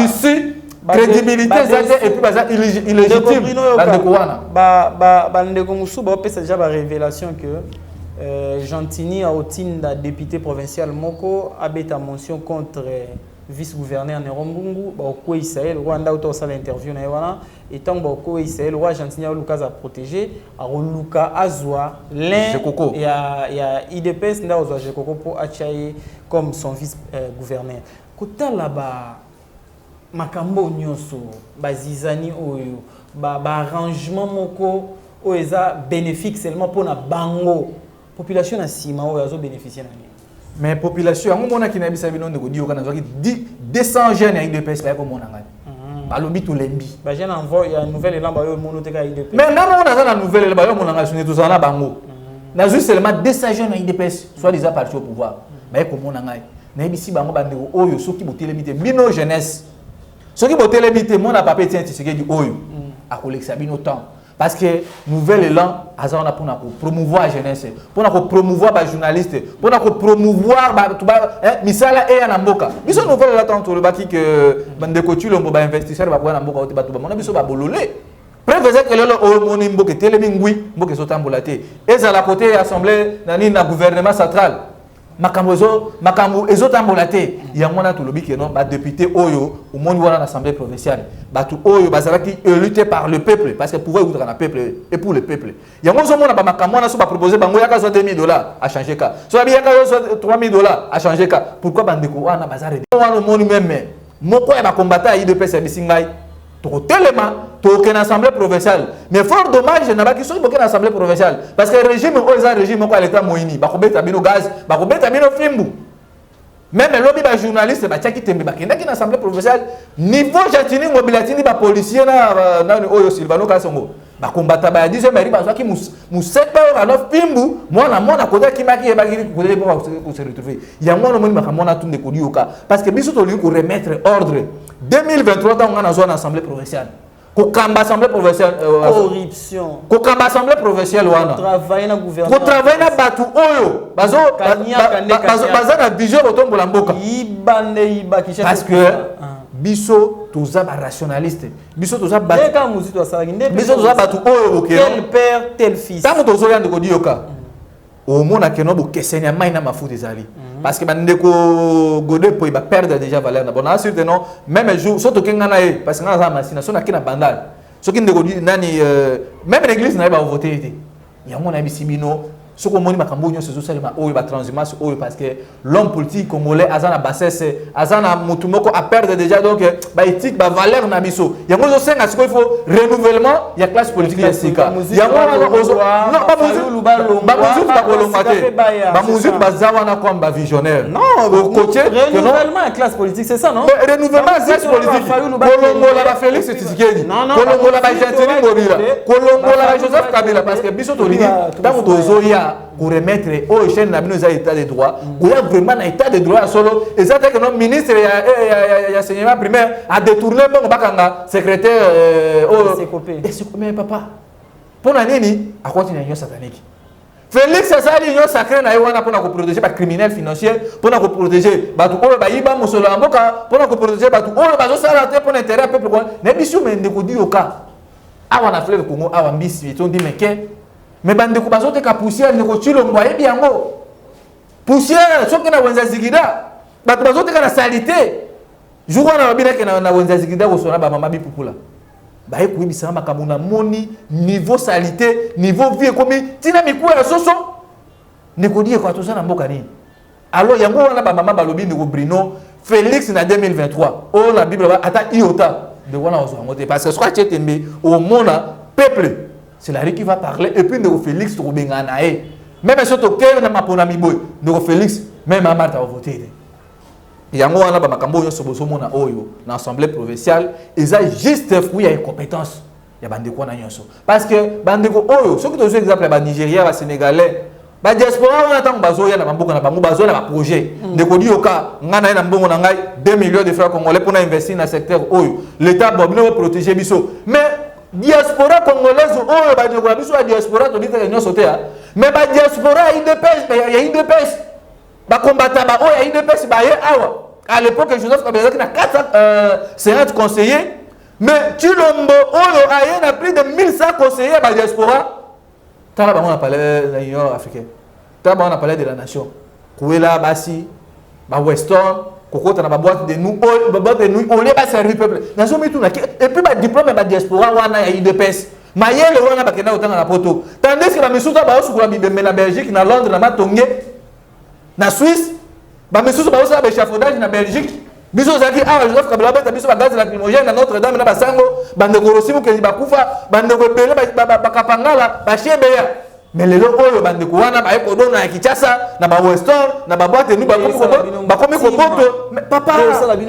ici crédibilité et puis baza illégitime bandi ko wana ba ndeko musu ba pesa déjà ba révélation que Jantini a otinda député provincial moko abeta mention contre vice-gouverneur Nerombungu ba Israël Rwanda auto ça l'interview na wana et tant ba Israël roi Jantini a Lucas a protégé a Luka azwa l'un ya IDPS nda azwa Jekoko pour achaye comme son vice-gouverneur kota là-bas makambo nyonso bazizani oyo ba arrangement moko oeza bénéfique seulement pour na bango population na sima oyo azo bénéficier na mais population yango mona ki na bisa bino ndeko dio kana zoki 200 jeunes ya IDPS ba ko mona ngani balobi to lembi ba jeune envoie ya nouvelle elamba yo mono te ka IDPS mais ngana mona za na nouvelle elamba yo mona ngani sune to za na bango na juste seulement 200 jeunes ya IDPS soit déjà parti au pouvoir ba ko mona ngani na bisi bango bandeko oyo soki botelemi te bino jeunesse soki botelemi te mona papa tient Tshisekedi oyo akolekisa bino temps parce que nouvelle élan azana pour promouvoir la jeunesse pour promouvoir les journalistes pour promouvoir misala et na mboka biso nouvelle là tant le baki que bandeko Tshilombo ba investisseur ba na mboka ba mona biso ba bololé préfet que le moni mboka telemi ngui mboka so tambola te eza la côté assemblée na gouvernement central makambo ezotambola te yango na tolobi ke non ba député oyo au monde wana na assemblée provinciale batu oyo bazalaki élu par le peuple parce que pouvoir outra na peuple et pour le peuple yango zo mona ba makambo na so ba proposer bango yaka so $2000 à changer ka so ba yaka so $3000 à changer ka pourquoi bandeko wana bazare wana moni même moko ya ba combattant IDPS ya bisingai to telema to ken assemblée provinciale mais fort dommage na ba ki so ken assemblée provinciale parce que régime oza régime ko à l'état moini ba ko beta bino gaz ba ko beta bino fimbu même lobby ba journaliste ba tiaki tembe ba kenda kin assemblée provinciale niveau Jantini Ngobila tindi ba policier na oyo Silvano Kasongo ba combattre ba 10e mairie ba zwaki musepa ba no fimbu mona koda ki maki ba ki koda pour se retrouver yango no moni makamona tunde ko dioka parce que biso to li ko remettre ordre 2023 dans une zone assemblée provinciale. Kokamba assemblée provinciale. Corruption. Kokamba assemblée provinciale wana. Travailler na gouvernement. Ko travailler na batu oyo. Bazo na vision otombola mboka. Parce que biso toza ba rationaliste. Biso toza ba. Biso toza batu oyo okero. Tel père, tel fils. Tango tozo yande ko dioka. Au mona keno bo kesenya mai na mafuta ezali. Parce que bandeko Godé pour ba perdre déjà valeur na bon ensuite non même jour surtout que ngana parce que ngana masina so na kina bandal so ki ndeko nani même l'église na ba voter té yango na bisibino so ko moni makambo nyo so salima oyo ba transhumance oyo parce que l'homme politique congolais azana bassesse azana mutumoko a perdre déjà donc ba éthique ba valeur na biso yango so senga siko il faut renouvellement ya classe politique ya sika yango non ba musique ba kolongate ba musique ba zawana comme ba visionnaire non au côté renouvellement ya classe politique c'est ça non renouvellement ya classe politique kolongola ba Félix Tshisekedi kolongola ba Jantini Ngobila kolongola ba Joseph Kabila parce que biso to lini tango tozo ya koya pour remettre au chaîne na bino za état de droit koya vraiment na état de droit solo et ça que non ministre ya enseignement primaire a détourné bon bakanga secrétaire et c'est combien papa pour nini a continuer union satanique Félix ça l'union sacrée na wana pour protéger les criminels financiers pour protéger batu oyo ba yiba musolo amboka pour protéger batu oyo bazo sala te pour intérêt peuple quoi na biso mais ndeko di oka awa na fleuve Congo awa mbisi to ndi meke mais bande ko bazote ka poussière ne ko chilombo yebi yango poussière soki na wenza zigida bato bazote ka na salité jour wana babina ke na wenza zigida ko sona ba mama bipupula ba ye kuibisa makambo na moni niveau salité niveau vie komi tina miku ya soso ne ko die ko atoza na mboka nini alors yango wana ba mama balobi ndeko Bruno Félix na 2023 oh la Bible ata iota de voilà parce que soit tu es au monde peuple c'est la rue qui va parler et puis de Félix to benganae même si to cœur na mapona miboy de Félix même à Martha va voter yango wana ba makambo yo soboso mona oyo na assemblée provinciale eza juste fruit ya incompétence ya bandeko na nyonso parce que bandeko oyo soki to exemple ba Nigeria ba Sénégalais ba diaspora wana tango bazoya na bamboka na bango bazoya na ba projet ndeko dioka ngana na mbongo na ngai 2 millions de francs congolais pour investir dans secteur oyo l'état bobino protéger biso mais diaspora congolaise oyo ba ndeko biso ya diaspora to dite nyonso te mais ba diaspora ya IDPS ba combattant ba oyo ya IDPS ba ye awa à l'époque Joseph Kabila qui na 450 conseillers mais Chilombo oyo aye na plus de 1100 conseillers ba diaspora. Tala on a parlé de l'Union africaine. Tala on a parlé de la nation. Kouela basi, ba Weston, kokota na ba boîte de nous, ba boîte de nous, on les ba servir peuple. Nation mitu na et puis ba diplôme ba diaspora wana ya IDPS. Mayele wana ba kenda otanga na poto. Tandis que ba misuta ba osu kula bibembe na Belgique na Londres na Matonge na Suisse, ba misuta ba osu ba échafaudage na Belgique. Biso zaki awa Joseph Kabila beta biso ba gaz lacrymogène na Notre-Dame na basango bande ko rosimu ke bakufa bande ko bele ba kapangala ba shebeya mais lelo oyo bande ko wana ba eko dona ya Kinshasa na ba Weston na ba boîte nous ba komi ko boto papa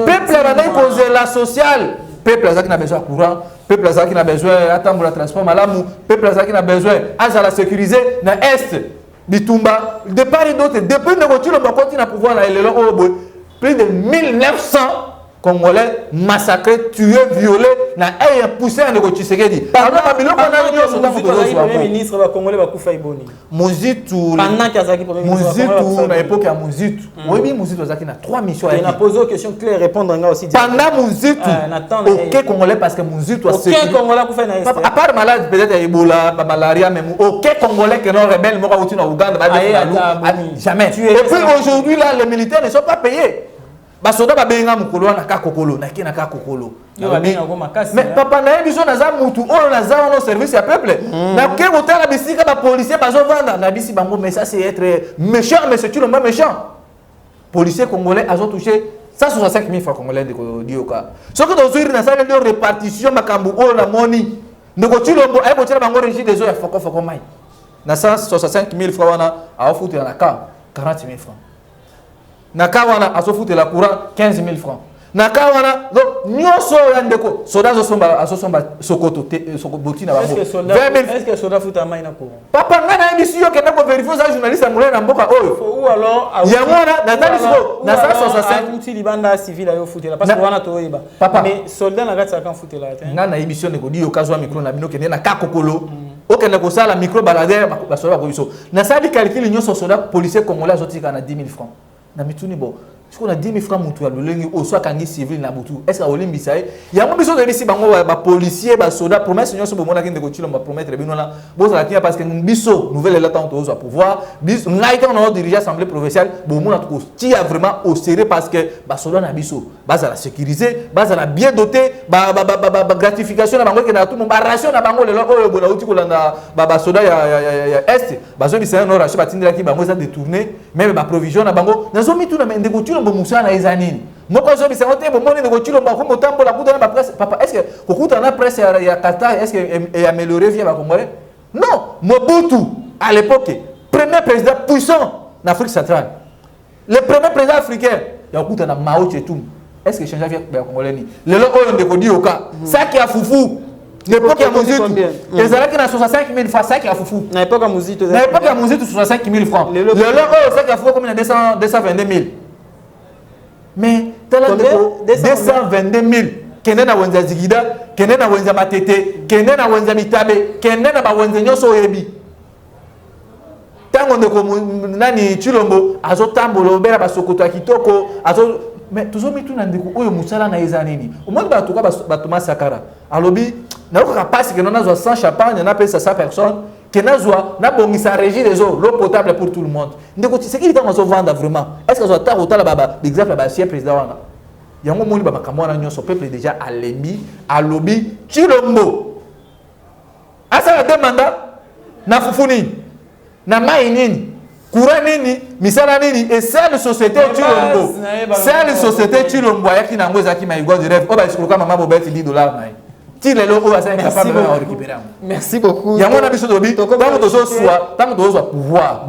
peuple na cause la sociale peuple zaki na besoin courant peuple zaki na besoin attendre la transport malamu peuple zaki na besoin à la sécuriser na est bitumba de part et d'autre depuis ne continue ba continuer à pouvoir na lelo oyo plus de 1900 Congolais massacrés, tués, violés, na ayé poussé à négocier ce qu'il dit. Pendant que le ministre congolais va couper Iboni. Mozitu. Pendant qu'Azaki premier ministre. Mozitu, na époque à Mozitu. Oui, bien Mozitu Azaki na 3 missions. Il a posé une question claire, répondre en aussi. Pendant Mozitu. Aucun Congolais parce que Mozitu a sécurisé. Aucun Congolais couper na. À part malade peut-être Ebola, malaria même. Aucun Congolais qui non rebelle, moi au Ouganda, jamais. Et puis aujourd'hui là, les militaires ne sont pas payés. Basoda babenga mukolo na kakokolo na kina kakokolo mais papa na biso na za mutu oyo na za no service ya peuple na ke botala bisika ba policier bazo vanda na bisi bango mais ça c'est être méchant mais c'est tu le même méchant policier congolais azo touché 165 000 francs congolais de dioka ce que dans une na salle de répartition makambu oyo na moni ndeko chilombo ay botela bango régime des eaux ya foko mai na 165 000 francs wana a foutu na ka 40 000 francs Nakawana asofoute la courant 15 000 francs. Nakawana donc nyoso yandeko soda asosomba sokoto sokoboti na bango 20 000. Est-ce que soda fout amai na courant? Papa ngana ndisi yo kenda ko vérifier ça journaliste amulé na mboka oyo. Ou alors yamona na talisco na 165 outil libanda civil ayo foutela parce que wana to yiba. Mais soldat na gatsa kan foutela te. Ngana émission ne ko di yo kazwa micro na bino kende na kakokolo. Okende ko sala micro balader ba soda ko biso. Na sali calcul nyoso soda policier congolais azotika na 10 000 francs. Na mituni bo siko na 10 000 francs mutu ya lolengi o soit kangi civil na butu est-ce que olimbisa ya mo biso de bisi bango ba policier ba soda promesse nyonso bo mona kende ko chilo ba promettre bino na bo za tia parce que biso nouvelle état on au pouvoir biso ngai on a dirigé assemblée provinciale bo mona ko tia vraiment au sérieux parce que ba soda na biso ba za la sécuriser ba za la bien doté ba gratification na bango ke na tout mon ba ration na bango le lo o bo na uti ko landa ba soda ya est ba zo bisa no ration ba tindela ki bango za détourner même ba provision na bango na zo mitu na mende ko chilo Moussana ezanini moko zo bisa wote bo moni ngo chilo mbako motambo la kuta na presse papa est-ce que kokuta na presse ya Qatar est-ce que est amélioré via ba congolais non Mobutu à l'époque premier président puissant en Afrique centrale le premier président africain ya kuta na Mao Tse-tung est-ce que change via ba congolais ni lelo oyo ndeko di oka ça qui a foufou L'époque à Mozitu, ils allaient dans 65 000 francs, ça qui a foufou. À l'époque à Mozitu, 65 000 francs. Le leur, ça qui a foufou, comme il y a 222 000. Mais, tel 222 000. Kende na wenza zigida, kende na wenza matete, kende na wenza mitabe, kende na wenza nyoso oyebi. Tango ndeko nani Chilombo azo tambolo bera basokoto kitoko azo mais toujours mitu na ndeko oyo musala na eza nini. Omoni bato ka bato masakara. Alobi na ko kapasi que nona zo 100 champagne na pesa 100 personnes, que na zo na bongisa régie des eaux, l'eau potable pour tout le monde. Ndeko c'est qui tant zo vendre vraiment. Est-ce que zo ta rota la baba l'exemple ba ancien président wana. Yango moni ba makamwana nyonso peuple déjà alembi alobi Chilombo. Asa la demanda na fufuni. Na mai nini courant nini misala nini et c'est la société Chilombo c'est la société Chilombo yaki na ngoza ki mai god rêve o ba sikuka mama bobeti $10 mai ti lelo o ba sa capable de récupérer. Merci beaucoup. Yango na biso dobi tango tozo soit tango tozo pouvoir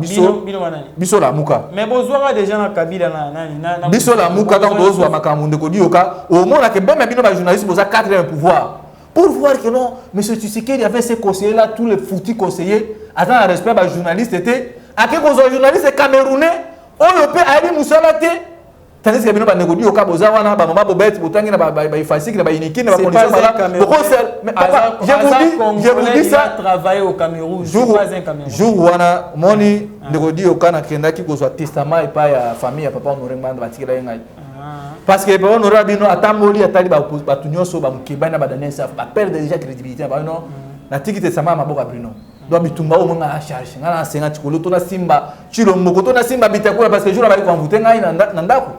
biso la muka mais bozwa déjà na Kabila na biso la muka tango tozo makambo ndeko dioka au monde que bon mais bino ba journaliste boza 4e pouvoir pour voir que non monsieur Tshisekedi avait ses conseillers là tous les foutus conseillers. Attends, le respect des journalistes était. À quel point les journalistes camerounais, on le peut aller moussalate. Tandis que nous avons négocié au Caboza, on a maman Bobette, Boutangina, Baïfasik, Baïniki, mais je vous dis ça. Travailler au Cameroun. Jour où on a moni négocié au Canada qui soit testament et pas la famille, papa on aurait demandé de parce que on aura bien attendoli attali batunyo so ba mukibana badane ça ba perdre déjà crédibilité ba non na tiki testament maboka brino doit bitumba au moins à charge ngana senga chikolo to na simba Chilombo ko to na simba bitakura parce que jour ba ko envoûter ngai na ndako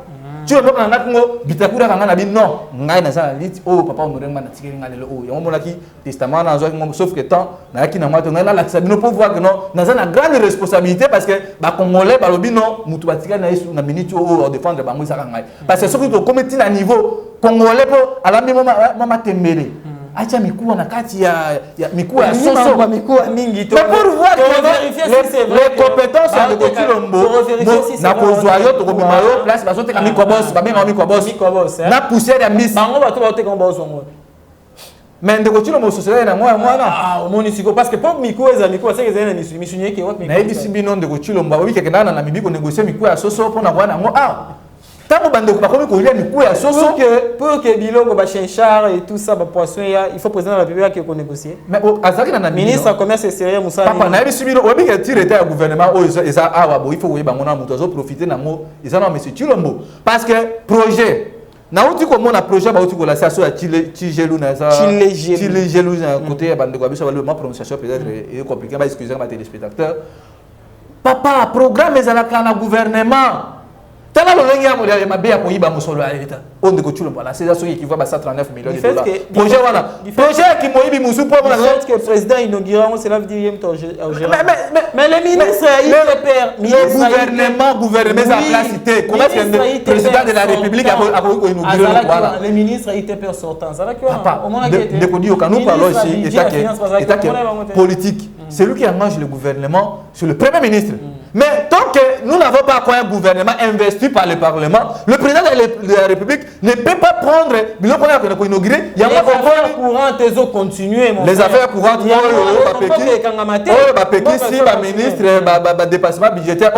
Chilombo na ndakongo bitakura kanga na bi non ngai na ça lit oh papa on aurait na tiki ngale le oh yango monaki testament na zo sauf que temps na yaki na moi to ngai la sabino pour voir que non na za na grande responsabilité parce que ba congolais ba lobi non mutu batika na yesu na minute au défendre bango ça ngai parce que surtout to commettre na niveau congolais po alambi mama tembele acha mikuwa na kati ya mikuwa ya soso mikuwa mingi to pour voir les compétences de Chilombo na kozwa yo to komema yo place baso te ka mikuwa boss ba benga mikuwa boss na poussière ya miss bango bato ba te ka boss ngo mais ndeko Chilombo société na moi ah monisiko parce que pour mikuwa za mikuwa c'est que zena ni misunye ke wat mikuwa na ebisi bino ndeko Chilombo ba wiki kenana na mibiko négocier mikuwa ya soso pour na bwana ngo tant que bande ko ko lia mikuwa ya soso pour que biloko ba chenchar et tout ça ba poisson il faut président de la République qui négocier mais azaki na ministre commerce et sérieux Moussa papa na ebisi bino obi ke tire ta gouvernement o eza awa bo il faut que bango na muto zo profiter nango eza na monsieur Chilombo parce que projet na uti ko mona projet ba uti ko la saso ya Chilelu na ça Chilelu na côté ya bande ko biso ba le ma prononciation peut-être est compliqué ba excusez moi téléspectateurs papa programme ezalaka na gouvernement tala lo lengi ya mo ya mabe ya koyiba mosolo ya leta onde ko Chilombo la c'est ça qui va ba 139 millions de dollars projet wana projet qui moyibi musu pour la que le président inaugurant cela veut dire mais le ministre le gouvernement sa place était comment est-ce que le président de la République a inauguré voilà le ministre ITP sortant ça va que au moment de ko dire nous parlons ici état politique c'est lui qui engage le gouvernement sur le premier ministre. Mais tant que nous n'avons pas un gouvernement investi par le Parlement, le président de la République ne peut pas prendre les affaires courantes continuer les affaires courantes ministre dépassement budgétaire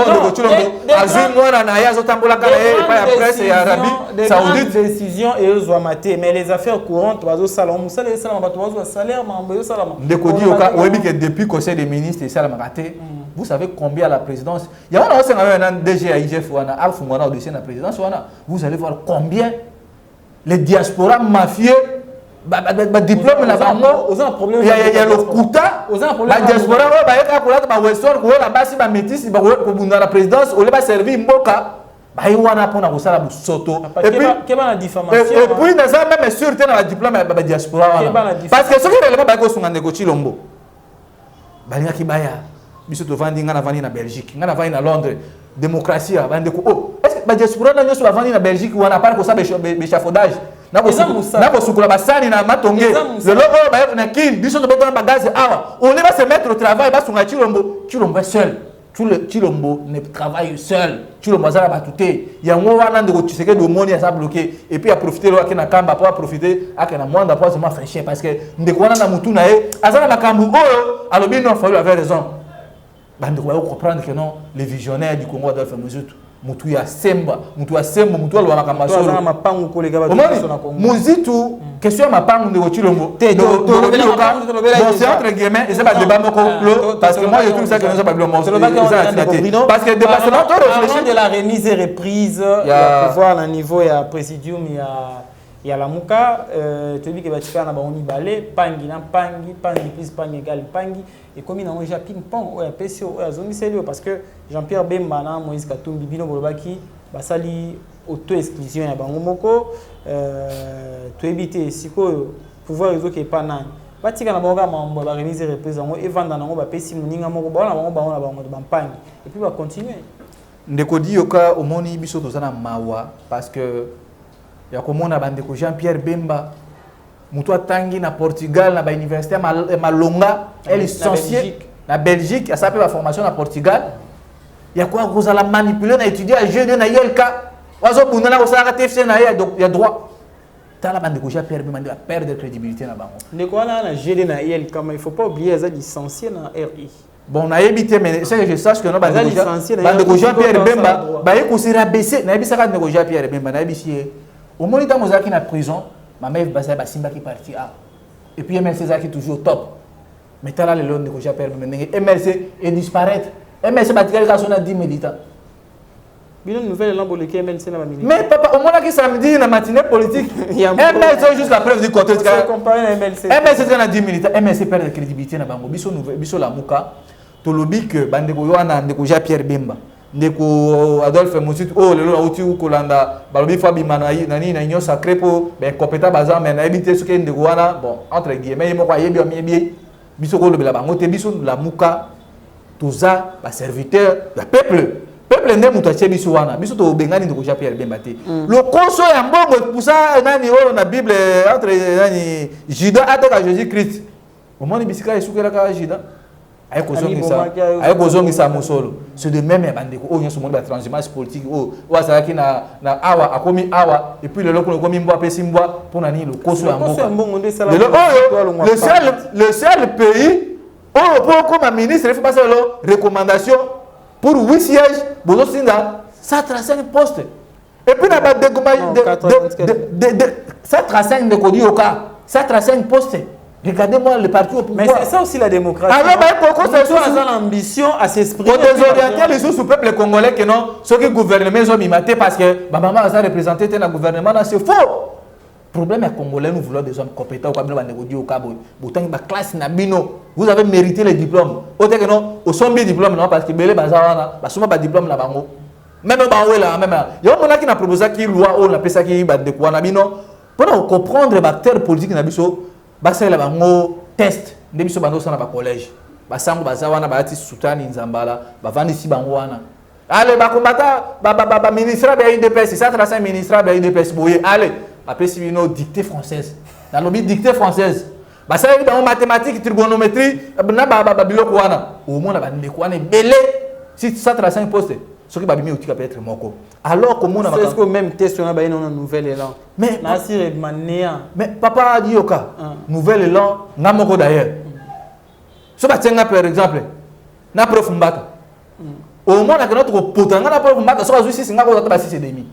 décision et mais les affaires courantes depuis conseil des ministres ça l'a raté. Vous savez combien la présidence il y a un DG à IGF ou au dessus de la présidence vous allez voir combien les diasporas mafieux diplôme là-bas il y a le quota la diaspora la métis la présidence on va servir mboka et puis même sûreté dans la diplôme de la diaspora parce que ce qui est relevant c'est Chilombo biso to vandi ngana vandi na Belgique ngana vandi na Londres démocratie bande ko oh est-ce que ba diaspora na nyoso vandi na Belgique wana par ko sa échafaudage na ko sukula basani na matonge le logo ba na kin biso to botona bagaze awa on va se mettre au travail ba sunga Chilombo seul Chilombo ne travaille seul. Chilombo a batouté. Il y a un moment où tu sais que le monde est bloqué. Et puis, il a profité de la Kamba pour profiter à la moindre fois de fraîchir. Parce que Ndekwana na Moutouna, Azana Makambu, alors bien, il faut avoir raison. Il faut comprendre que non, les visionnaires du Congo doivent faire mesure. Mutuya Semba, Mutuya Lwa Makambaso. Muzitu, question ma pangu de Chilombo. Bon, c'est entre guillemets, et c'est pas débat parce que moi je trouve ça que nous avons pas bien mangé. Parce que le dépassement de la remise et reprise, il y a pouvoir à niveau, il y a présidium, il y a la Mouka, tu dis que tu fais un abonné balai, pangi, plus pangi égal pangi. Et comme il y a un ping-pong, il y a PCO, il y a zone sérieux parce que Jean-Pierre Bembana, Moïse Katumbi, Bino Bolobaki, Basali, auto-exclusion, il y a Bangomoko, tu évites, si le pouvoir réseau qui est pas nan. Batika na bango ma remise et reprise et vendre na ba pesi muninga moko ba na bango ba pangi et puis va continuer. Ndeko di yoka omoni biso tozana mawa parce que ya komona bandeko Jean-Pierre Bemba mutu atangi na Portugal na ba université malonga elle est licenciée na Belgique a sapé la formation na Portugal ya quoi kozala manipuler na étudier à jeune na yelka wazo bundana ko sala TFC na ya droit tala bandeko Jean-Pierre Bemba va perdre crédibilité na bango ndeko wana na jeune na yelka mais il faut pas oublier ça licencié na RI. Bon, na évité mais c'est que je sache que non bandeko Jean-Pierre Bemba ba yeko se rabaisser na ebisa ka bandeko Jean-Pierre Bemba na ebisi au moment où Mozaki na prison ma mère basé ba Simba qui parti à et puis MLC qui toujours top mais t'as le long de Jean-Pierre Bemba MLC et disparaître MLC ba tika ka sona 10 militants bino nouvelle lambo le MLC na ba militants mais papa au moment qui samedi na matinée politique MLC juste la preuve du côté comparer MLC na 10 militants MLC perd de crédibilité na bango biso la muka to lobi que bandeko yoana ndeko Jean-Pierre Bemba ndeko Adolphe Muzitu lelo auti kolanda balobi fabi manayi nani na union sacré pour ben compétent bazan mais na éviter ce que ndeko wana bon entre guillemets yemo kwa yebi amiebi biso ko lobela bango te biso la muka toza ba serviteur la peuple ndé mutu atie biso wana biso to bengani ndeko Jean-Pierre Bemba te le conseil ya mbongo pour ça nani na Bible entre nani Judas ataka Jésus-Christ au moins bisika esukela ka Judas ayekozongisa musolo c'est de même bandeko oyo nyonso moni ba transhumance politique oyo azalaki na awa akomi awa et puis lelo komi mbwa pesi mbwa mpona nini lokoso ya mboka le seul pays oyo po koma ministre il faut passer lelo recommandation pour 8 sièges bozosinda 135 postes et puis na ba de 135 de kodi oka 135 postes. Regardez-moi le parti au pouvoir. Mais c'est ça aussi la démocratie. Alors, c'est l'ambition à s'exprimer. Pour désorienter les sous-peuples congolais que non, ceux qui gouvernent, ils ont mimaté parce que maman a représenté le gouvernement, c'est faux. Le problème est que les Congolais, nous voulons des hommes compétents au Cabo. Classe Nabino, vous avez mérité les diplômes. Autant que non, au son bien diplôme, non, parce que Belé Bazarana, parce que pas diplôme là-bas. Même là, même là. Il y a un moment qui a proposé qu'il loi, on appelle ça qui est de quoi Nabino. Pour comprendre les acteurs politiques Nabiso. Basa la bango test ndebiso bando sana ba collège basango bazawana baati sultani nzambala bavandi si bango wana allez ba combattant ba ministre ba IDPS ça trace ministre ba IDPS boye allez après si bino dictée française dans le dictée française basa ba mathématiques trigonométrie na ba biloko wana au moins ba ndeko wana belé si ça trace un poste ce qui va bien aussi peut être moko alors comment on a c'est ce que même test on a ba une nouvelle élan mais nasir mania mais papa dit yoka nouvelle élan ngamoko d'ailleurs so ba tenga par exemple na prof Mbaka au moins na notre potanga na prof Mbaka so azusi singa ko ba 6 et demi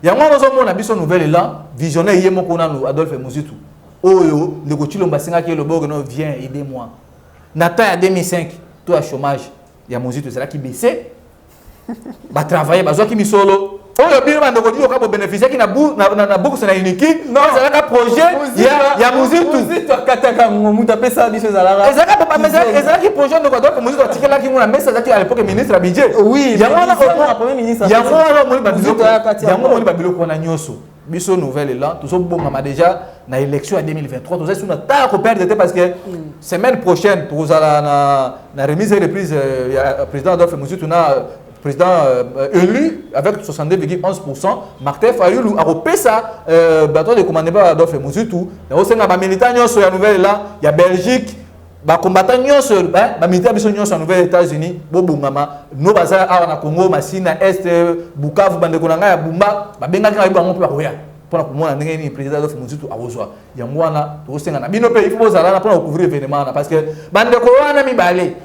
ya ngwana zo mona biso nouvelle élan visionnaire yemo ko na Adolphe Muzitu oyo le ko Chilomba singa ke le bogo no vient aider moi na temps ya 2005 tout à chômage ya Muzitu c'est là qui baissait ba travailler ba zoki misolo oyo bino bande ko dioka bo bénéficier ki na bourse na uniki non ça ka projet ya Muzitu akataka mutu apesa biso zalaka ezaka papa ezaka ki projet ndoko donc Muzitu atikela ki mona mesa zaki à l'époque ministre à budget oui ya wana premier ministre ya wana moni ba biloko ya moni ba biloko na nyoso biso nouvelle là tout so bonga déjà na élection en 2023 tout ça sur ta ko perdre parce que semaine prochaine pour na remise et reprise président Adolphe Muzitu na président élu avec 62,11%, Martin Fayulu a repéré ça, bateau de commandé par Adolphe Muzitu. Il y a aussi un militant, il y a Nouvelle là, il y a Belgique, ba combattant nyonso ba militaire biso nyonso en Nouvelle-États-Unis bo bungama no baza awa na Congo Masina Est Bukavu bande konanga ya Bumba ba benga ka bango pe ba koya pour komona ndenge ni président Adolphe Muzitu awozwa yango wana to senga na bino pe il faut zala na pour couvrir événement parce que bande ko wana mibale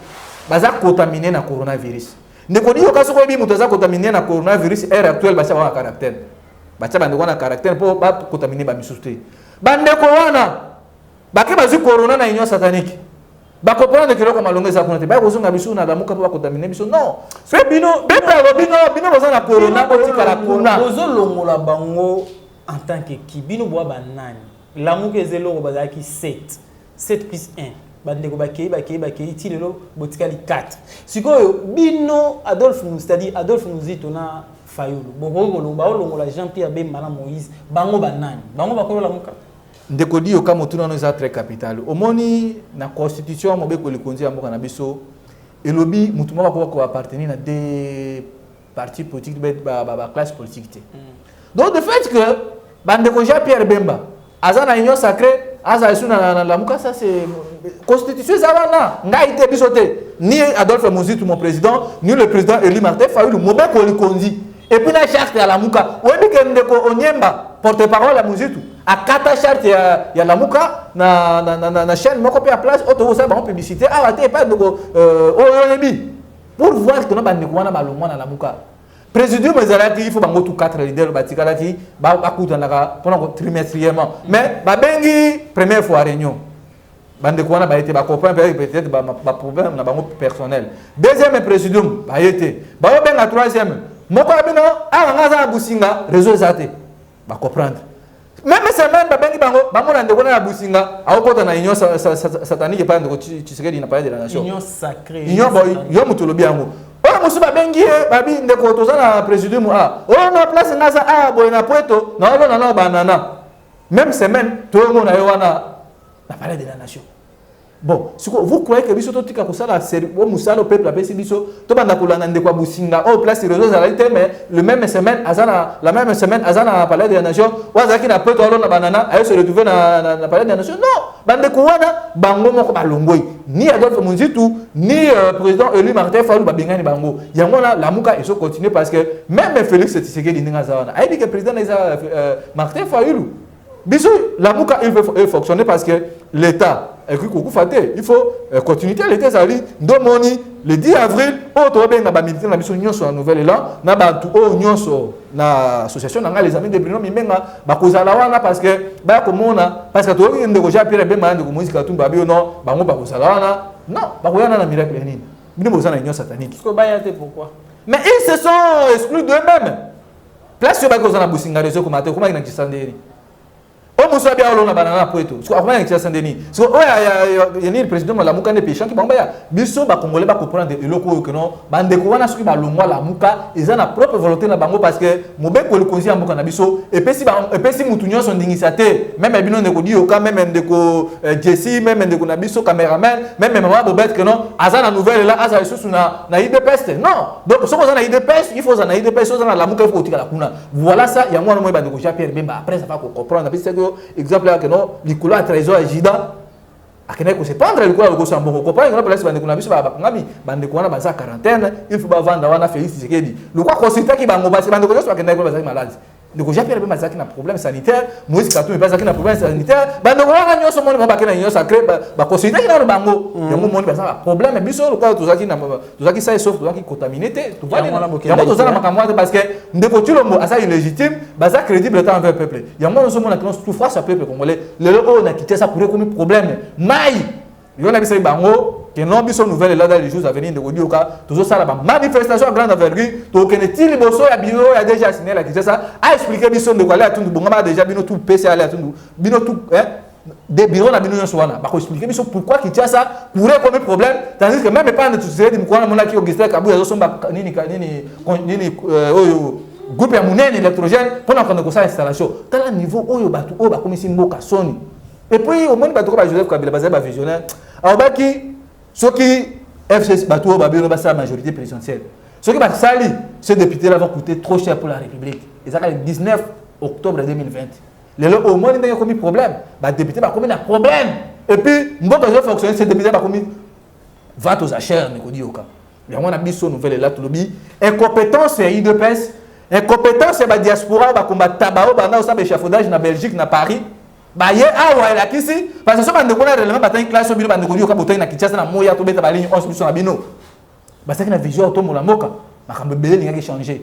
baza contaminé na coronavirus ndeko dio kaso ko bi muto za contaminé na coronavirus ère actuelle bacha wana caractère bacha bande wana caractère pour ba contaminé ba misuste bande ko wana bake bazu corona na union satanique ba comprendre que comme alonga za konate ba kozonga biso na damuka ba contaminer biso non c'est bino bino baza na corona ko tikala kuna bozo longola bango en tant que kibino boa banani lamuka ezelo ko bazaki 7 plus 1 bandeko bakei tilelo botikali 4 sikoyo bino Adolphe Muzito na Fayulu boko longola Jean-Pierre Bemba na Moïse bango banani bango bakolola muka ndeko dio kama tuna no za très capital omoni na constitution mo be ko likonzi ya mboka na biso elobi mutu moko ko appartenir na des partis politiques ba classe politique donc de fait que bandeko Jean-Pierre Bemba azana union sacrée aza isuna la muka ça c'est constitution ça wana ngaite bisote ni Adolphe Muzitu mon président ni le président Eli Martin Fayulu mo be ko likonzi et puis la charte ya la muka webi ke ndeko Onyemba porte-parole à Muzitu a kata charte ya la muka na chaîne moko pe à place auto ça ba publicité a raté pas ndeko pour voir que no bandeko wana balongwa na la muka président Mazalaki il faut bango tout 4 leaders batikalaki ba kutanaka pendant trimestriellement mais ba bengi première fois réunion bandeko wana ba été ba copain peut-être ba problème na bango personnel deuxième président ba été ba benga troisième moko abino a ngaza businga réseau zate ba comprendre même semaine ba bengi bango ba mona ndeko na businga a okota na union satanique pas ndeko Tshisekedi na palais de la nation union sacrée union boy yo mutolobi yango ola musuba bengi babi ndeko tozana président na place ngaza boy na poeto na banana même semaine tout le monde ayo wana na palais de la nation. Bon, vous croyez que biso totika ko sala au musala au peuple apesi biso to banda kolanda ndeko businga au place réseaux réalité mais le même semaine la même semaine azana palais de la nation wazaki na poeto alona banana ayo se retrouver na palais de la nation non bandeko wana bango moko balongoi ni Adolphe Muzitu ni président Eli Martin Fayulu babengani bango yango la muka eso continuer parce que même Félix Tshisekedi ninga zawana a dit que président Martin Fayulu biso la muka il veut fonctionner parce que l'état il faut continuité l'état ça dit domoni le 10 avril au tobe na ba militaire na biso nyonso en nouvelle élan na ba tout o nyonso na association na les amis de Bruno Mimenga ba kozala wana parce que ba komona parce que to ndeko Jean-Pierre Bemba ndeko Moïse Katumba bio non bango ba kozala wana non ba koyana na miracle nini bino bozana union satanique ko ba yate pourquoi mais ils se sont exclus d'eux-mêmes place yo ba kozana businga réseau comme ate kuma ina kisanderi o musa bia olona banana poeto so akoma ngi tsasa ndeni so ya ni président la muka ne péchant ki bamba ya biso ba congolais ba comprendre eloko que non bande ko wana soki ba longwa la muka ezana propre volonté na bango parce que mobeko le konzi ya muka na biso et pesi mutu nyonso ndingisa te même bino ndeko dioka même ndeko Jesse même ndeko na biso cameraman même maman Bobette que non azana nouvelle là aza isusu na IDPS non donc so kozana IDPS il faut zana IDPS so zana la muka il faut tika la kuna voilà ça ya moi ba ndeko Jean-Pierre Bemba après ça va comprendre parce que exemple là que non Nicolas trésor agida akene ko se prendre le quoi ko sambo ko comprendre que la place bande ko na biso ba ngami bande ko na baza quarantaine il faut ba vendre wana Félix Tshisekedi le quoi consulter ki bango base bande ko so akene ko baza malade ndeko Jean-Pierre Bemba zaki na problème sanitaire Moïse Katumbi pas zaki na problème sanitaire bande ko wana nyoso moni ba bakena nyoso sacré ba consulter ki na bango yango moni baza problème biso le quoi to zaki ça sauf to zaki contaminé te to va yango to zana makamwa parce que ndeko Tshilombo asa illégitime baza crédible tant envers peuple yango nyoso mona que souffrance à peuple congolais le o na quitté ça pourrait comme problème mai yo na bisa bango que non biso nouvelle là dans les jours à venir de Godioka toujours ça la manifestation à grande envergure to kene tili boso ya bino ya déjà signé la qui ça a expliqué biso de quoi là tout bonga déjà bino tout PC aller tout bino tout des bureaux na bino nyonso wana ba ko expliquer biso pourquoi qui tient ça pourrait comme problème tandis que même pas de tout ça de mukwana mona ki Augustin Kabu ya somba nini oyo groupe ya munene électrogène pendant qu'on a ko ça installation tel niveau oyo batu o ba komisi mboka soni et puis au moins batu ko ba Joseph Kabila ba visionnaire alors baki ceux qui FCS Batou Babino Bassa la majorité présidentielle. Ceux qui Bassali, ces députés là vont coûter trop cher pour la République. Et ça le 19 octobre 2020. Les au moins il y a commis problème. Les députés va commis un problème. et puis mboka zo fonctionner c'est depuis ba komi va aux achères ne ko di oka ya ngona biso nouvelle là tolobi incompétence et IDPS incompétence et ba diaspora ba combattre ba na osa échafaudage na Belgique na Paris ba ye awa la kisi parce que so ba ndeko na réellement ba tan classe bino ba ndeko di oka botai na Kinshasa na moya to beta ba ligne 11 biso na bino ba saki na vision to mola moka makambe belé ninga ki changer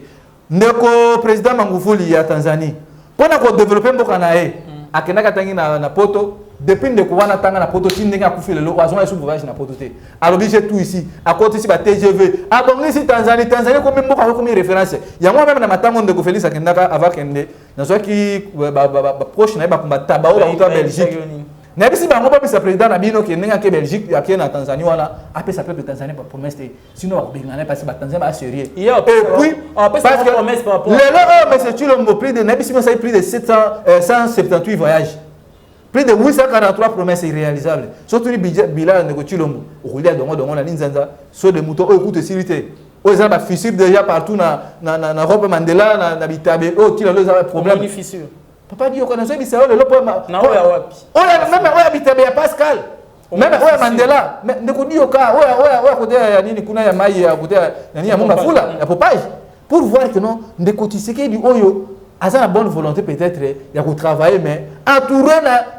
ndeko président Magufuli ya Tanzanie pona ko développer mboka na ye akenda katangi na poto depuis ndeko wana tanga na poto tindinga kufile lo azonga sous voyage na poto te alobi j'ai tout ici à côté ici ba TGV a bon ici Tanzanie comme mboka ko comme référence ya moi même na matango ndeko Félix akenda ka avant kende na so ki ba proche na ba combattre ba o ba Belgique na bisi ba ngoba bisa président na bino ke ndinga ke Belgique ya ke na Tanzanie wana apé ça peuple Tanzanie pour promesse sinon ba bengana parce que ba Tanzanie ba sérieux et puis parce que promesse par rapport le mais c'est tu le prix de na bisi ça plus de 178 voyages. Plus de 843 promesses irréalisables. Surtout le budget bilan de Chilombo. Au lieu de la Ninzanza, sur des moutons, écoute sécurité. Aux gens fissure déjà partout na Europe Mandela, na Bitabe, oh, tu as le problème. Une fissure. Papa dit, on connaît ça, c'est le problème. Non, wapi. Oh, même ouais Bitabe, il y a Pascal. Même ouais Mandela. Mais ne connais aucun. Ouais, côté Nini Kuna ya Maï, côté Nani ya Monga Fula, ya Popage. Pour voir que non, ne côté ce qui est du Oyo. À la bonne volonté peut-être il y a travailler mais entouré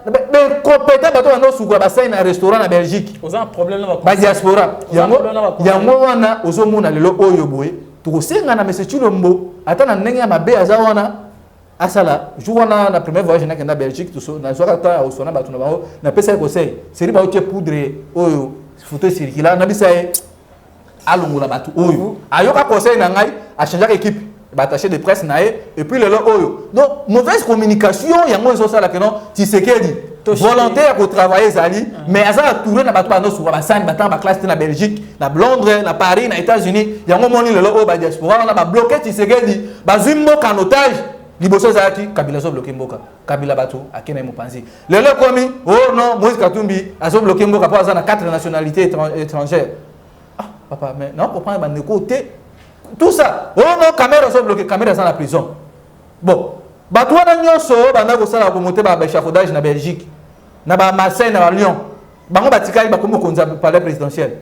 mais compétent bateau dans sous quoi bassin un restaurant en Belgique aux un problème ba diaspora yango wana ozomona lelo oyo boye to senga na monsieur Chilombo atana ndenge ya mabe azawana asala jour na premier voyage na Belgique tout ça na soka ta osona batu na bango na pesa conseil c'est ba otie poudre oyo photo circulaire na bisaye alongola batu oyo ayoka conseil na ngai a changer équipe attaché de presse et puis le oyo donc mauvaise communication yango eso sala que non Tshisekedi volontaire pour travailler zali mais aza tourner na bato bano sur ba sani batang ba classe na Belgique na Londres na Paris na États-Unis yango moni le oyo ba diaspora na ba bloquer Tshisekedi ba zimbo en otage liboso zaki Kabila so bloquer mboka Kabila bato akena mopanzi le komi oh non Moïse Katumbi azo bloquer mboka pour aza na 4 nationalités étrangères ah papa mais non comprendre ba côté tout ça, oh non, caméra sont bloquées, caméra sont à la prison. Bon, batouana nyonso, bana ko sala ko monter ba échafaudage na Belgique, na ba Marseille na Lyon. Bango batika ba komo konza palais présidentiel.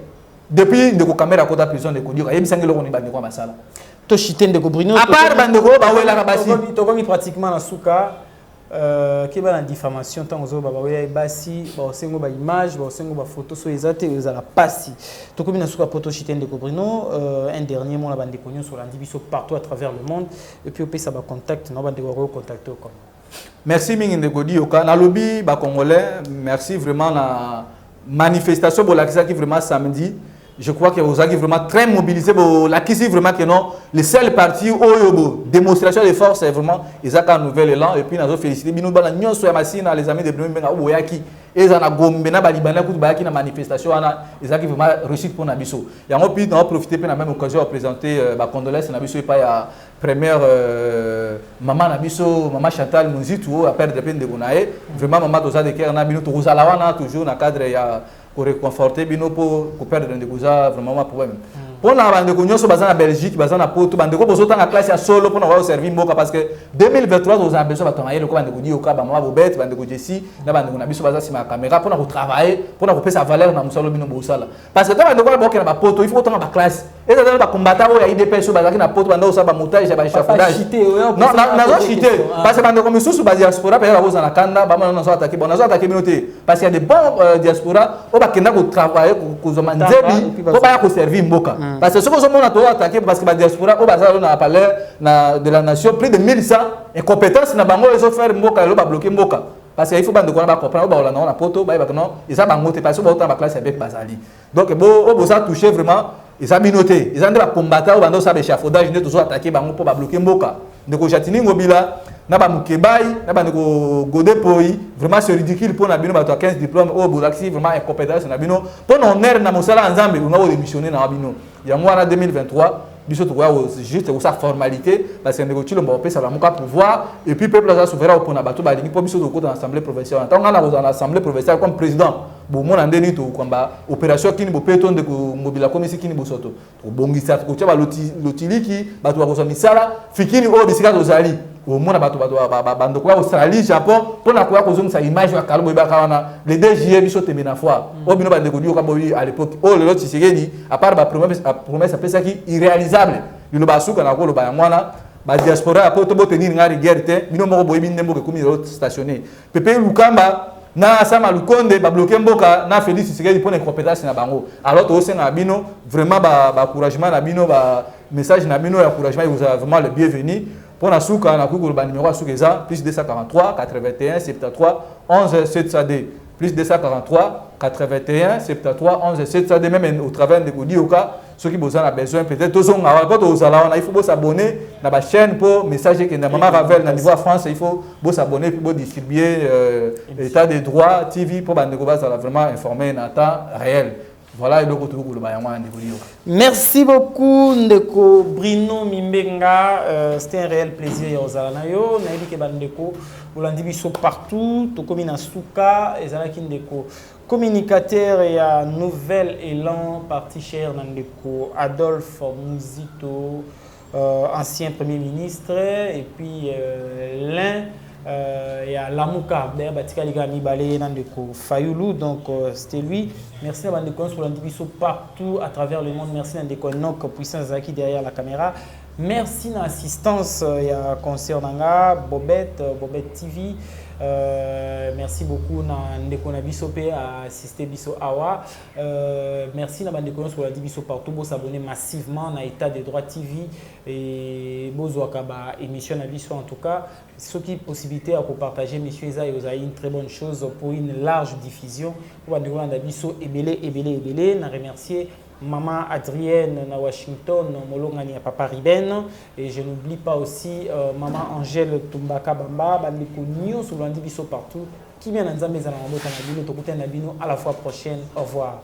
Depuis de ko caméra ko ta prison de ko dire, yebisa ngelo ko ni bande ko basala. To chitende ko Bruno. À part bande ko ba wela ka basi. To ko pratiquement na suka qui va la diffamation tant aux baba ouais basi ba sengo ba image ba sengo ba photo so ezate ezala pasi to comme na suka poto chitende de Bruno un dernier mot la bande konyo sur l'andibiso partout à travers le monde et puis au ça ba contact na bande ko contacter comme merci mingi ndeko di oka na lobby ba congolais merci vraiment la manifestation pour la qui vraiment samedi. Je crois que vous avez vraiment très mobilisé pour la question vraiment que non les seuls partis oyobo démonstration de force c'est vraiment ils ont un nouvel élan et puis nous féliciter bino bana nyonso ya masina les amis de Bruno benga oboyaki ezana gombe na balibana kutu bayaki na manifestation ana ils ont vraiment réussi pour na biso yango puis on profiter pour la même occasion de présenter ba condoléances na biso et pas ya première maman na biso maman Chantal Munzitu a perdre peine de gonae vraiment maman toza de cœur na bino to kozala wana toujours na cadre ya pour réconforter bino pour perdre des causa vraiment un problème pour la bande ko nyonso bazana Belgique bazana poto bande ko bozo tanga classe ya solo pour na servir mboka parce que 2023 aux ambitions batonga yelo ko bande ko di oka ba mama bobet bande ko Jessie na bande ko na biso baza sima caméra pour na ko travailler pour na ko pesa valeur na musalo bino bosala parce que bande ko boka na ba poto il faut tanga ba classe et ça ba combattant o ya IDPS so bazaki na poto bande o sa ba montage ya ba échafaudage non na zo chité parce que bande ko misusu ba diaspora pe ba boza na kanda ba na so attaquer bon na so attaquer minoté parce qu'il y a des bons diaspora o ba kenda ko travailler ko zoma nzebi ko ba ko servir mboka parce que ce que nous avons attaqué parce que la diaspora au bazar on a parlé de la nation plus de 1100 incompétence na bango les faire mboka lo ba bloquer mboka parce qu'il faut bande ko na comprendre ba on a poto ba non ils a bango parce que autant ba classe avec bazali donc bon ça touché vraiment ils a minoté ils ont des combattants bando ça échafaudage ne toujours attaquer bango pour ba bloquer mboka ndeko Jatini Ngobila na ba Mukebai na ba ndeko Godepoi vraiment c'est ridicule pour na bino ba 15 diplômes au Boulaxi vraiment incompétence na bino pour non air na mosala nzambe on va démissionner na bino ya moi en 2023 biso to juste sa formalité parce que ndeko Chilombo pe ça va muka pouvoir et puis peuple ça souverain pour na bato ba lingi pour biso to ko dans l'assemblée provinciale tant on a dans l'assemblée provinciale comme président bon mon andeni to komba opération kini bo peto ndeko mobila komisi kini bo soto to bongisa ko tia ba lotiliki bato ba ko so misala fikini o bisika to zali au moins bando quoi Australie Japon pour na quoi kozongisa image ya kalobo ba kana le 2 juillet biso tembe na fois o bino bande ko dio ka boyi à l'époque oh le lot Tshisekedi à part ba promesse apesa ki irréalisable bino ba suka na ko lo ba mwana ba diaspora po to botenir ngari guerre te bino moko boyi bindembo ke komi lot stationné pepe lukamba na sama lukonde ba bloquer mboka na Félix Tshisekedi pour incompétence na bango alors to senga bino vraiment ba encouragement na bino ba message na bino ya encouragement vous avez vraiment le bienvenu pour na souka na kuko ba numéro souka eza plus 243 81 73 11 700D plus 243 81 73 11 700D même au travers de Kodioka ceux qui besoin a besoin peut-être tous on a pas tous là il faut s'abonner na ba chaîne pour message que na maman Ravel na niveau France il faut s'abonner pour distribuer l'état des droits TV pour bande ko ba vraiment informer en temps réel. Voilà, merci beaucoup Ndeko Bruno Mimbenga, c'était un réel plaisir Ozalanayo nayebi ke bandeko bolandi biso partout to komi na suka ezalaki Ndeko communicateur et à nouvel élan parti cher Ndeko Adolphe Muzito, ancien premier ministre et puis l'un il y a Lamouka, Batika Ligami Balé, Nandeko Fayoulou, donc c'était lui. Merci à Bandeko sur l'andibiso partout à travers le monde. Merci à Ndeko Nok, puissance Zaki derrière la caméra. Merci à l'assistance, il y a Concert Nanga, Bobette TV. Merci beaucoup à Ndeko Nabiso P à assister Biso Awa. Merci à Bandeko sur l'andibiso partout. Vous s'abonner massivement à État des droits TV et Bozouakaba émission Nabiso en tout cas. Ce qui est possibilité à partager, messieurs, et vous avez une très bonne chose pour une large diffusion. Pour nous Nabiso Ebele. Nous remercier Maman Adrienne na Washington, Molongani à Papa Riben. Et je n'oublie pas aussi Maman Angèle Tumbaka Bamba, Bandeko Nyo, sur l'Andibiso partout. Qui vient dans Zambé Zalambo, à la fois prochaine. Au revoir.